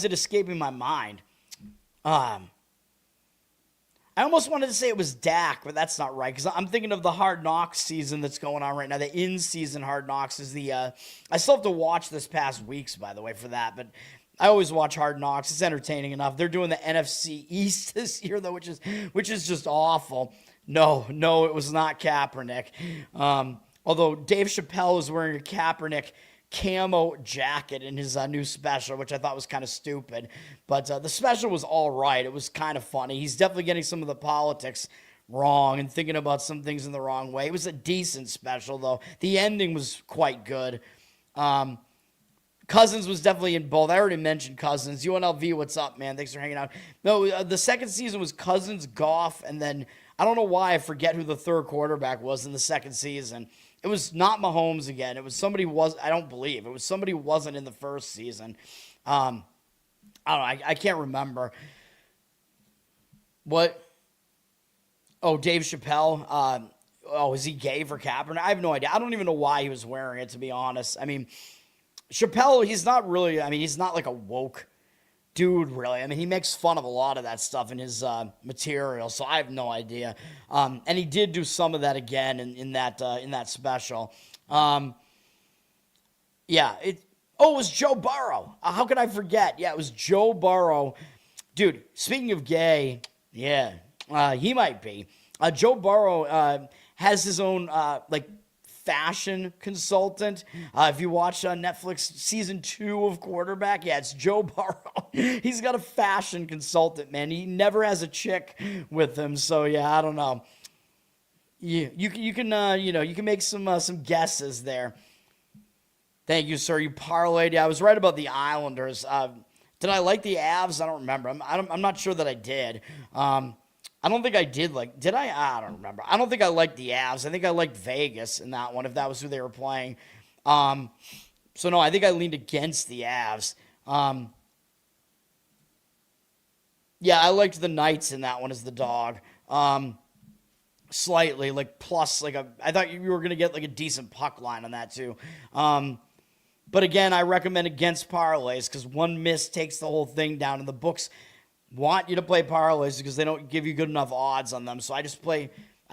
it escaping my mind? I almost wanted to say it was Dak, but that's not right, because I'm thinking of the Hard Knocks season that's going on right now. The in-season Hard Knocks is I still have to watch this past weeks, by the way, for that, but I always watch Hard Knocks. It's entertaining enough. They're doing the NFC East this year, though, which is just awful. No, it was not Kaepernick. Although Dave Chappelle was wearing a Kaepernick camo jacket in his new special, which I thought was kind of stupid. But the special was all right. It was kind of funny. He's definitely getting some of the politics wrong and thinking about some things in the wrong way. It was a decent special, though. The ending was quite good. Cousins was definitely in both. I already mentioned Cousins. UNLV, what's up, man? Thanks for hanging out. No, the second season was Cousins, Goff, and then I don't know why I forget who the third quarterback was in the second season. It was not Mahomes again. It was somebody I don't believe. It was somebody who wasn't in the first season. I don't know. I can't remember. What? Oh, Dave Chappelle. Is he gay for Kaepernick? I have no idea. I don't even know why he was wearing it, to be honest. I mean, Chappelle, he's not like a woke dude, really. I mean, he makes fun of a lot of that stuff in his material, so I have no idea. And he did do some of that again in that special. It was Joe Burrow. How could I forget? Yeah, it was Joe Burrow. Dude, speaking of gay, yeah, he might be. Joe Burrow has his own fashion consultant. If you watch on Netflix season 2 of Quarterback, yeah, it's Joe Burrow. He's got a fashion consultant, man. He never has a chick with him, so yeah, I don't know. You can make some guesses there. Thank you, sir. You parlayed. Yeah, I was right about the Islanders. Did I like the Avs? I don't remember. I'm not sure that I did. I don't think I did. Did I? I don't remember. I don't think I liked the Avs. I think I liked Vegas in that one, if that was who they were playing. So, no, I think I leaned against the Avs. Yeah, I liked the Knights in that one as the dog. Slightly, plus, I thought you were going to get, a decent puck line on that, too. But, again, I recommend against parlays because one miss takes the whole thing down, and the books want you to play parlays because they don't give you good enough odds on them. So I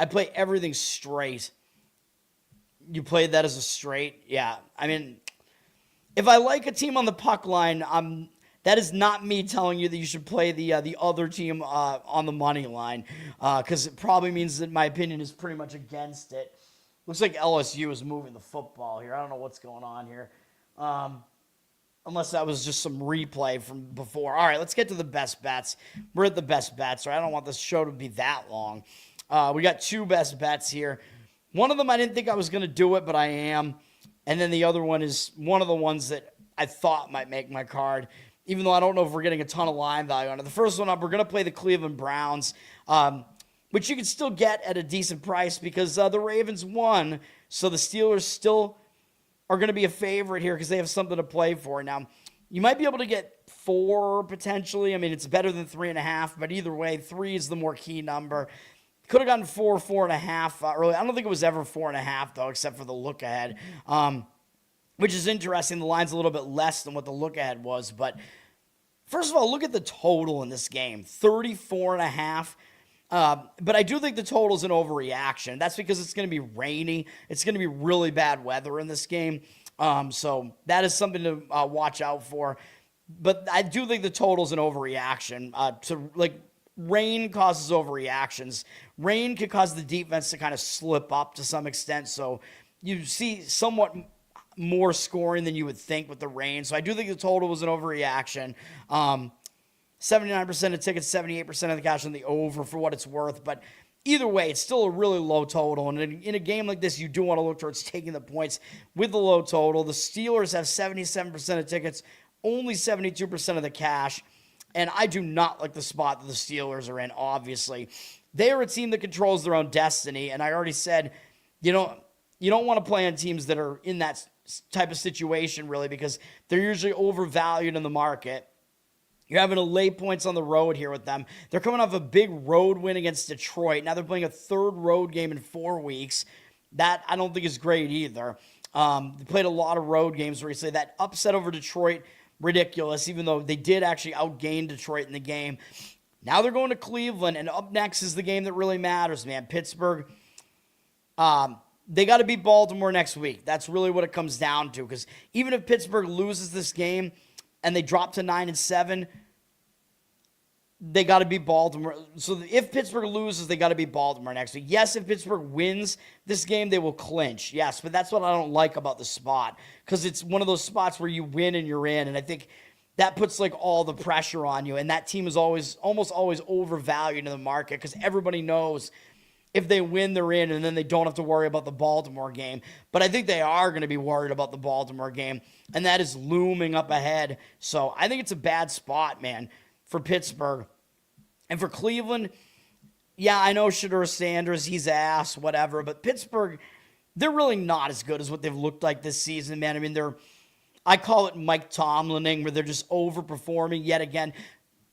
play everything straight. You played that as a straight? Yeah. I mean, if I like a team on the puck line, that is not me telling you that you should play the other team on the money line because it probably means that my opinion is pretty much against it. Looks like LSU is moving the football here. I don't know what's going on here. Unless that was just some replay from before. All right, let's get to the best bets. We're at the best bets, right? I don't want this show to be that long. We got 2 best bets here. One of them, I didn't think I was going to do it, but I am. And then the other one is one of the ones that I thought might make my card, even though I don't know if we're getting a ton of line value on it. The first one up, we're going to play the Cleveland Browns. which you can still get at a decent price because the Ravens won. So the Steelers still are going to be a favorite here because they have something to play for. Now, you might be able to get 4 potentially. I mean, it's better than 3.5, but either way, 3 is the more key number. Could have gotten 4.5 early. I don't think it was ever 4.5, though, except for the look ahead, which is interesting. The line's a little bit less than what the look ahead was. But first of all, look at the total in this game, 34.5. But I do think the total is an overreaction. That's because it's going to be rainy. It's going to be really bad weather in this game. So that is something to watch out for. But I do think the total is an overreaction. Rain causes overreactions. Rain could cause the defense to kind of slip up to some extent. So you see somewhat more scoring than you would think with the rain. So I do think the total was an overreaction. 79% of tickets, 78% of the cash on the over for what it's worth. But either way, it's still a really low total. And in a game like this, you do want to look towards taking the points with the low total. The Steelers have 77% of tickets, only 72% of the cash. And I do not like the spot that the Steelers are in, obviously. They are a team that controls their own destiny. And I already said, you don't want to play on teams that are in that type of situation, really, because they're usually overvalued in the market. You're having to lay points on the road here with them. They're coming off a big road win against Detroit. Now they're playing a 3rd road game in 4 weeks. That I don't think is great either. They played a lot of road games recently. That upset over Detroit, ridiculous, even though they did actually outgain Detroit in the game. Now they're going to Cleveland, and up next is the game that really matters, man. Pittsburgh, they got to beat Baltimore next week. That's really what it comes down to, because even if Pittsburgh loses this game and they drop to 9-7, they got to beat Baltimore. So if Pittsburgh loses, they got to beat Baltimore next week. Yes, if Pittsburgh wins this game, they will clinch. Yes, but that's what I don't like about the spot, because it's one of those spots where you win and you're in, and I think that puts like all the pressure on you, and that team is almost always overvalued in the market because everybody knows if they win, they're in, and then they don't have to worry about the Baltimore game. But I think they are going to be worried about the Baltimore game, and that is looming up ahead. So I think it's a bad spot, man, for Pittsburgh. And for Cleveland, yeah, I know Shedeur Sanders, he's ass, whatever, but Pittsburgh, they're really not as good as what they've looked like this season, man. I mean, I call it Mike Tomlining, where they're just overperforming yet again.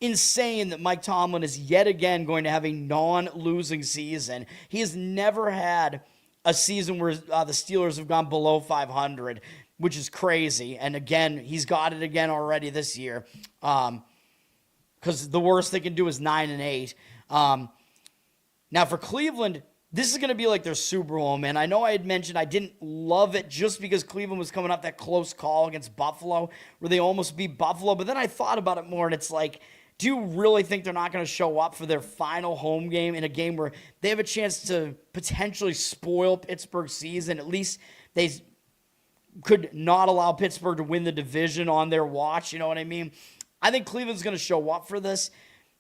Insane that Mike Tomlin is yet again going to have a non-losing season. He has never had a season where the Steelers have gone below 500, which is crazy. And again, he's got it again already this year. Because the worst they can do is 9-8. Now for Cleveland, this is going to be like their Super Bowl, man. I know I had mentioned I didn't love it just because Cleveland was coming off that close call against Buffalo, where they almost beat Buffalo. But then I thought about it more, and it's like, do you really think they're not going to show up for their final home game in a game where they have a chance to potentially spoil Pittsburgh's season? At least they could not allow Pittsburgh to win the division on their watch. You know what I mean? I think Cleveland's going to show up for this.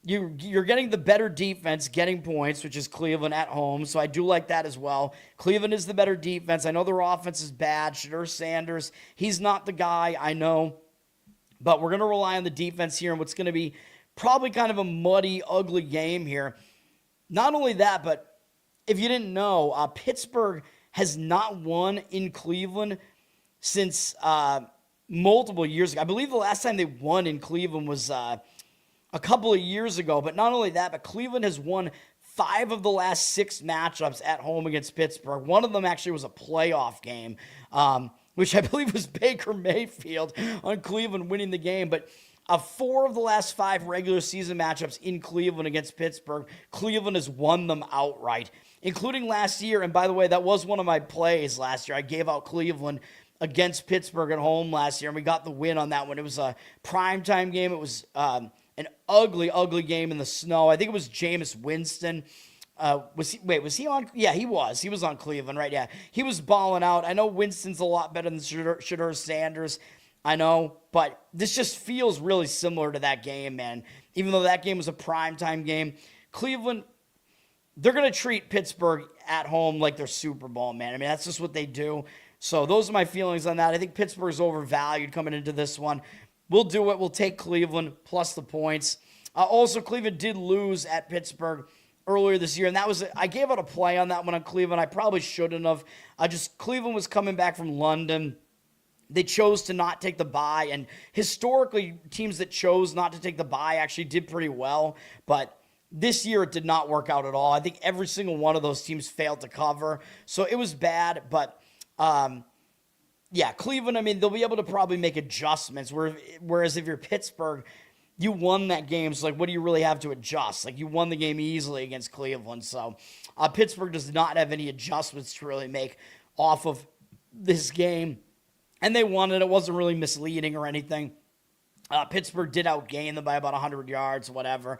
You're getting the better defense, getting points, which is Cleveland at home. So I do like that as well. Cleveland is the better defense. I know their offense is bad. Shedeur Sanders, he's not the guy, I know. But we're going to rely on the defense here, and what's going to be probably kind of a muddy, ugly game here. Not only that, but if you didn't know, Pittsburgh has not won in Cleveland since multiple years ago. I believe the last time they won in Cleveland was a couple of years ago. But not only that, but Cleveland has won 5 of the last 6 matchups at home against Pittsburgh. One of them actually was a playoff game, which I believe was Baker Mayfield on Cleveland winning the game. But 4 of the last 5 regular season matchups in Cleveland against Pittsburgh, Cleveland has won them outright, including last year. And by the way, that was one of my plays last year. I gave out Cleveland against Pittsburgh at home last year, and we got the win on that one. It was a primetime game. It was an ugly, ugly game in the snow. I think it was Jameis Winston. Was he on? Yeah, he was. He was on Cleveland, right? Yeah, he was balling out. I know Winston's a lot better than Shedeur Sanders. I know, but this just feels really similar to that game, man. Even though that game was a primetime game, Cleveland, they're going to treat Pittsburgh at home like their Super Bowl, man. I mean, that's just what they do. So those are my feelings on that. I think Pittsburgh's overvalued coming into this one. We'll do it. We'll take Cleveland plus the points. Also, Cleveland did lose at Pittsburgh earlier this year, and I gave out a play on that one on Cleveland. I probably shouldn't have. Cleveland was coming back from London. They chose to not take the bye, and historically, teams that chose not to take the bye actually did pretty well, but this year it did not work out at all. I think every single one of those teams failed to cover, so it was bad, but yeah, Cleveland, I mean, they'll be able to probably make adjustments, whereas if you're Pittsburgh, you won that game, so, like, what do you really have to adjust? Like, you won the game easily against Cleveland, so Pittsburgh does not have any adjustments to really make off of this game. And they won it. It wasn't really misleading or anything. Pittsburgh did outgain them by about 100 yards, whatever.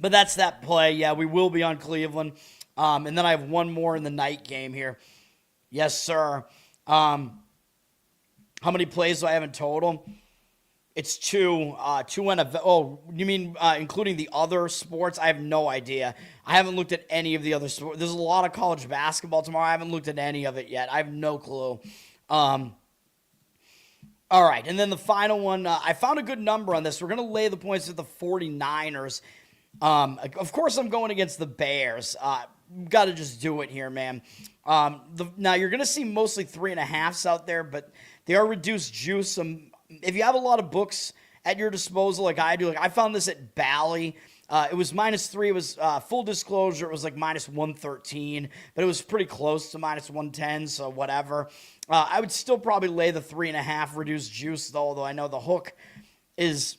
But that's that play. Yeah, we will be on Cleveland. And then I have one more in the night game here. Yes, sir. How many plays do I have in total? It's two NFL. Oh, you mean including the other sports? I have no idea. I haven't looked at any of the other sports. There's a lot of college basketball tomorrow. I haven't looked at any of it yet. I have no clue. All right, and then the final one, I found a good number on this. We're going to lay the points with the 49ers. Of course, I'm going against the Bears. Got to just do it here, man. Now, you're going to see mostly 3.5s out there, but they are reduced juice. If you have a lot of books at your disposal like I do, like I found this at Bally. It was -3. It was, full disclosure, it was like -113, but it was pretty close to -110, so whatever. I would still probably lay the 3.5 reduced juice, though I know the hook is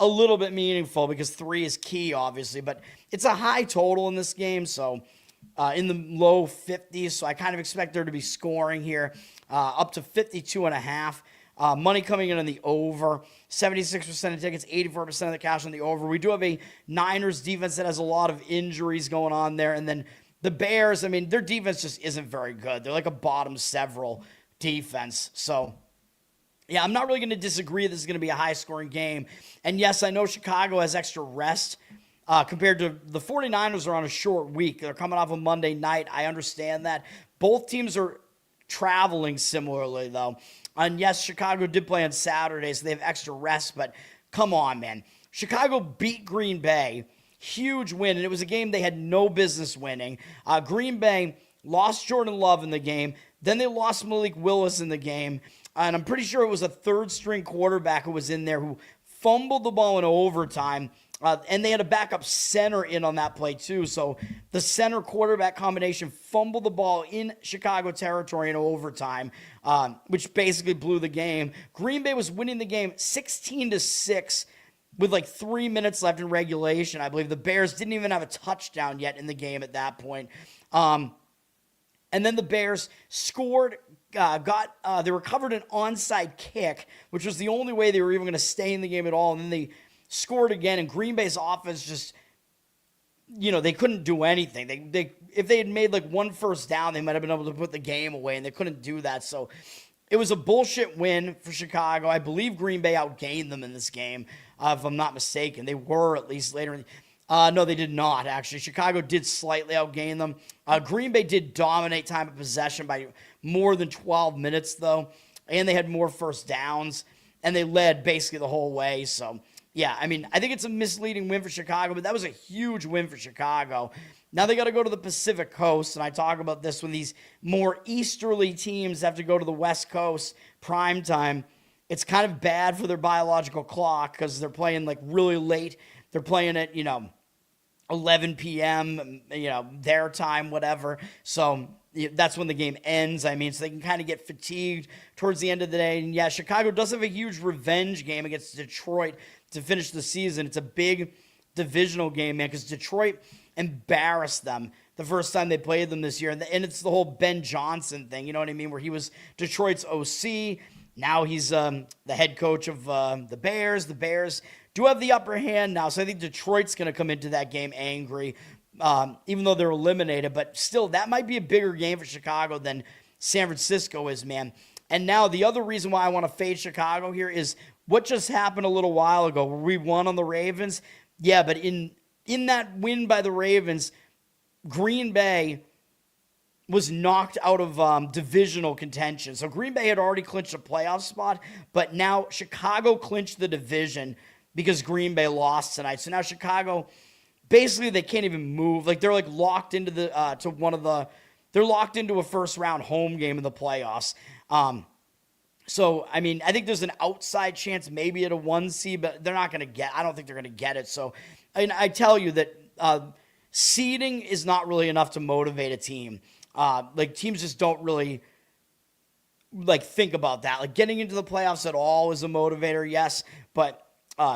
a little bit meaningful because 3 is key, obviously, but it's a high total in this game, so in the low 50s, so I kind of expect there to be scoring here, up to 52.5. Money coming in on the over, 76% of tickets, 84% of the cash on the over. We do have a Niners defense that has a lot of injuries going on there. And then the Bears, I mean, their defense just isn't very good. They're like a bottom several defense. So, yeah, I'm not really going to disagree this is going to be a high-scoring game. And, yes, I know Chicago has extra rest compared to the 49ers are on a short week. They're coming off a Monday night. I understand that. Both teams are traveling similarly, though. And yes, Chicago did play on Saturday, so they have extra rest, but come on, man. Chicago beat Green Bay. Huge win, and it was a game they had no business winning. Green Bay lost Jordan Love in the game. Then they lost Malik Willis in the game. And I'm pretty sure it was a third-string quarterback who was in there who fumbled the ball in overtime. And they had a backup center in on that play, too. So the center-quarterback combination fumbled the ball in Chicago territory in overtime, which basically blew the game. Green Bay was winning the game 16-6 with like 3 minutes left in regulation. I believe the Bears didn't even have a touchdown yet in the game at that point. And then the Bears scored, they recovered an onside kick, which was the only way they were even going to stay in the game at all. And then they scored again, and Green Bay's offense just, they couldn't do anything. They if they had made like one first down, they might have been able to put the game away, and they couldn't do that. So it was a bullshit win for Chicago. I believe Green Bay outgained them in this game, if I'm not mistaken. They were, at least later. No, they did not, actually. Chicago did slightly outgain them. Green Bay did dominate time of possession by more than 12 minutes, though, and they had more first downs, and they led basically the whole way. So, yeah, I mean, I think it's a misleading win for Chicago, but that was a huge win for Chicago. Now they got to go to the Pacific Coast, and I talk about this when these more easterly teams have to go to the West Coast prime time. It's kind of bad for their biological clock because they're playing like really late. They're playing at, 11 p.m., their time, whatever. So that's when the game ends. I mean, so they can kind of get fatigued towards the end of the day. And yeah, Chicago does have a huge revenge game against Detroit to finish the season. It's a big divisional game, man, because Detroit embarrassed them the first time they played them this year. And it's the whole Ben Johnson thing, you know what I mean, where he was Detroit's OC. Now he's the head coach of the Bears. The Bears do have the upper hand now, so I think Detroit's going to come into that game angry, even though they're eliminated. But still, that might be a bigger game for Chicago than San Francisco is, man. And now the other reason why I want to fade Chicago here is what just happened a little while ago where we won on the Ravens. Yeah, but in that win by the Ravens, Green Bay was knocked out of divisional contention. So Green Bay had already clinched a playoff spot, but now Chicago clinched the division because Green Bay lost tonight. So now Chicago basically they can't even move. Like they're like locked into they're locked into a first round home game in the playoffs. So, I mean, I think there's an outside chance maybe at a 1 seed, but I don't think they're going to get it. So, I tell you that seeding is not really enough to motivate a team. Like, teams just don't really, like, think about that. Like, getting into the playoffs at all is a motivator, yes, but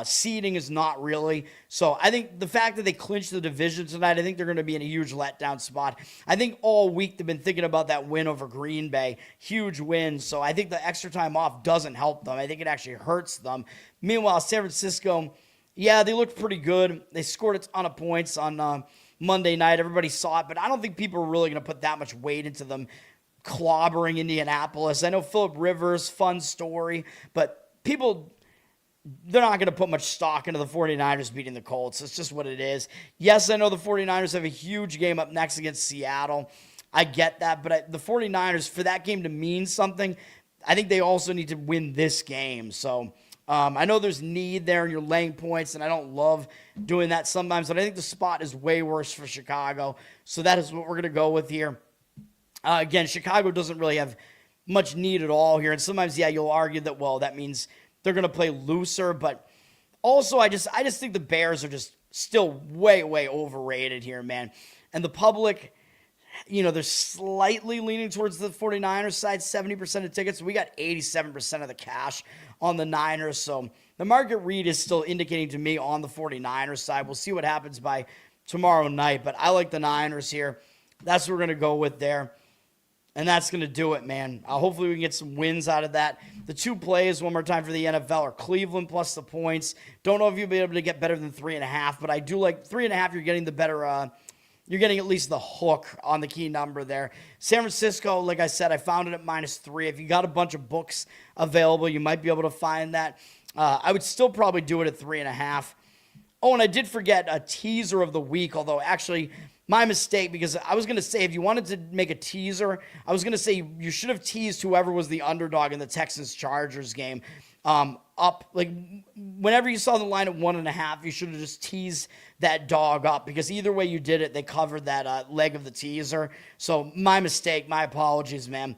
seeding is not really. So I think the fact that they clinched the division tonight, I think they're going to be in a huge letdown spot. I think all week they've been thinking about that win over Green Bay. Huge win. So I think the extra time off doesn't help them. I think it actually hurts them. Meanwhile, San Francisco, yeah, they looked pretty good. They scored a ton of points on Monday night. Everybody saw it, but I don't think people are really going to put that much weight into them clobbering Indianapolis. I know Phillip Rivers, fun story, but they're not going to put much stock into the 49ers beating the Colts. It's just what it is. Yes, I know the 49ers have a huge game up next against Seattle. I get that, but the 49ers, for that game to mean something, I think they also need to win this game. So I know there's need there and you're laying points, and I don't love doing that sometimes, but I think the spot is way worse for Chicago. So that is what we're going to go with here. Again, Chicago doesn't really have much need at all here. And sometimes, yeah, you'll argue that, well, that means they're going to play looser, but also I just think the Bears are just still way, way overrated here, man. And the public, they're slightly leaning towards the 49ers side, 70% of tickets. We got 87% of the cash on the Niners, so the market read is still indicating to me on the 49ers side. We'll see what happens by tomorrow night, but I like the Niners here. That's what we're going to go with there. And that's going to do it, man. Hopefully we can get some wins out of that. The 2 plays, one more time for the NFL, are Cleveland plus the points. Don't know if you'll be able to get better than 3.5, but I do like 3.5. You're getting the better, you're getting at least the hook on the key number there. San Francisco, like I said, I found it at -3. If you got a bunch of books available, you might be able to find that. I would still probably do it at 3.5. Oh, and I did forget a teaser of the week, although actually my mistake, because I was going to say if you wanted to make a teaser, I was going to say you should have teased whoever was the underdog in the Texans-Chargers game up. Like, whenever you saw the line at 1.5, you should have just teased that dog up, because either way you did it, they covered that leg of the teaser. So my mistake, my apologies, man.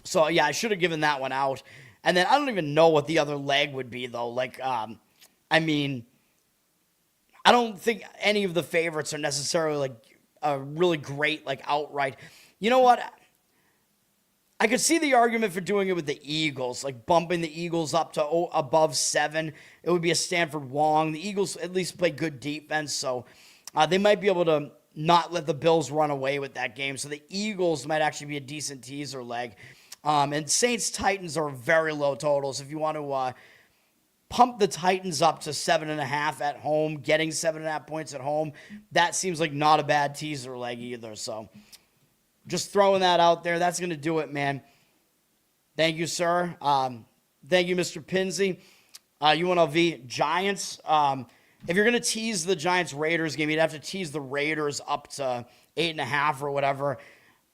So, yeah, I should have given that one out. And then I don't even know what the other leg would be, though. Like, I mean, I don't think any of the favorites are necessarily like a really great, like, outright. You know what? I could see the argument for doing it with the Eagles, like bumping the Eagles up to above 7. It would be a Stanford Wong. The Eagles at least play good defense, so they might be able to not let the Bills run away with that game. So the Eagles might actually be a decent teaser leg. And Saints-Titans are very low totals. If you want to pump the Titans up to 7.5 at home, getting 7.5 points at home, that seems like not a bad teaser leg either. So just throwing that out there. That's going to do it, man. Thank you, sir. Thank you, Mr. Pinsey. UNLV Giants. If you're going to tease the Giants-Raiders game, you'd have to tease the Raiders up to 8.5 or whatever.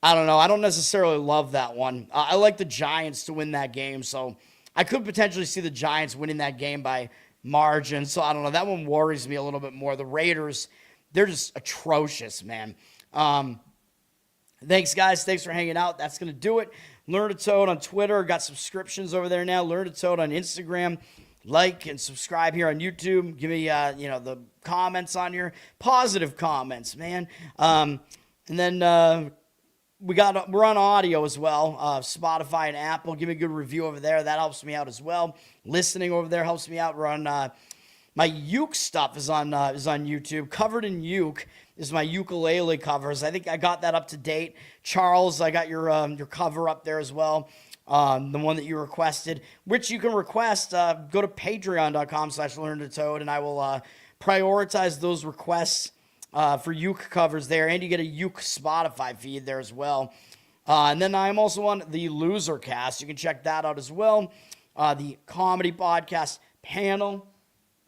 I don't know. I don't necessarily love that one. I like the Giants to win that game, so I could potentially see the Giants winning that game by margin. So I don't know. That one worries me a little bit more. The Raiders, they're just atrocious, man. Thanks, guys. Thanks for hanging out. That's going to do it. Learn to Toad on Twitter. Got subscriptions over there now. Learn to Toad on Instagram. Like and subscribe here on YouTube. Give me, the comments on here. Positive comments, man. And then we're on audio as well, Spotify and Apple. Give me a good review over there. That helps me out as well. Listening over there helps me out. We're on my uke stuff is on YouTube. Covered in Uke is my ukulele covers. I think I got that up to date. Charles, I got your cover up there as well. The one that you requested, which you can request. Go to patreon.com/learntotode, and I will prioritize those requests for uke covers there, and you get a uke Spotify feed there as well. And then I'm also on the Loser Cast. You can check that out as well. The comedy podcast panel.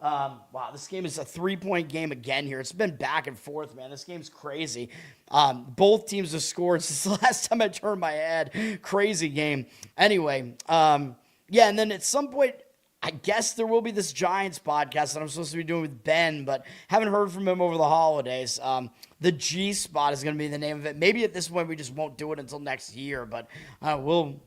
Wow, this game is a 3-point game again here. It's been back and forth, man. This game's crazy. Both teams have scored since the last time I turned my head. Crazy game. Anyway, yeah, and then at some point, I guess there will be this Giants podcast that I'm supposed to be doing with Ben, but haven't heard from him over the holidays. The G Spot is going to be the name of it. Maybe at this point we just won't do it until next year, but we'll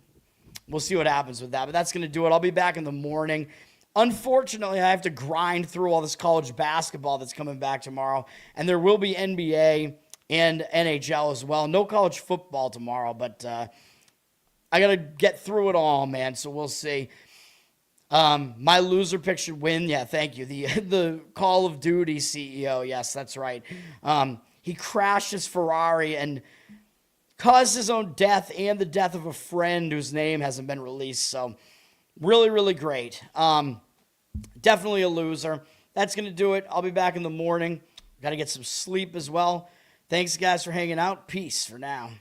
see what happens with that. But that's going to do it. I'll be back in the morning. Unfortunately, I have to grind through all this college basketball that's coming back tomorrow, and there will be NBA and NHL as well. No college football tomorrow, but I got to get through it all, man, so we'll see. My loser pick should win. Yeah, thank you. The Call of Duty CEO. Yes, that's right. He crashed his Ferrari and caused his own death and the death of a friend whose name hasn't been released. So really, really great. Definitely a loser. That's going to do it. I'll be back in the morning. Got to get some sleep as well. Thanks, guys, for hanging out. Peace for now.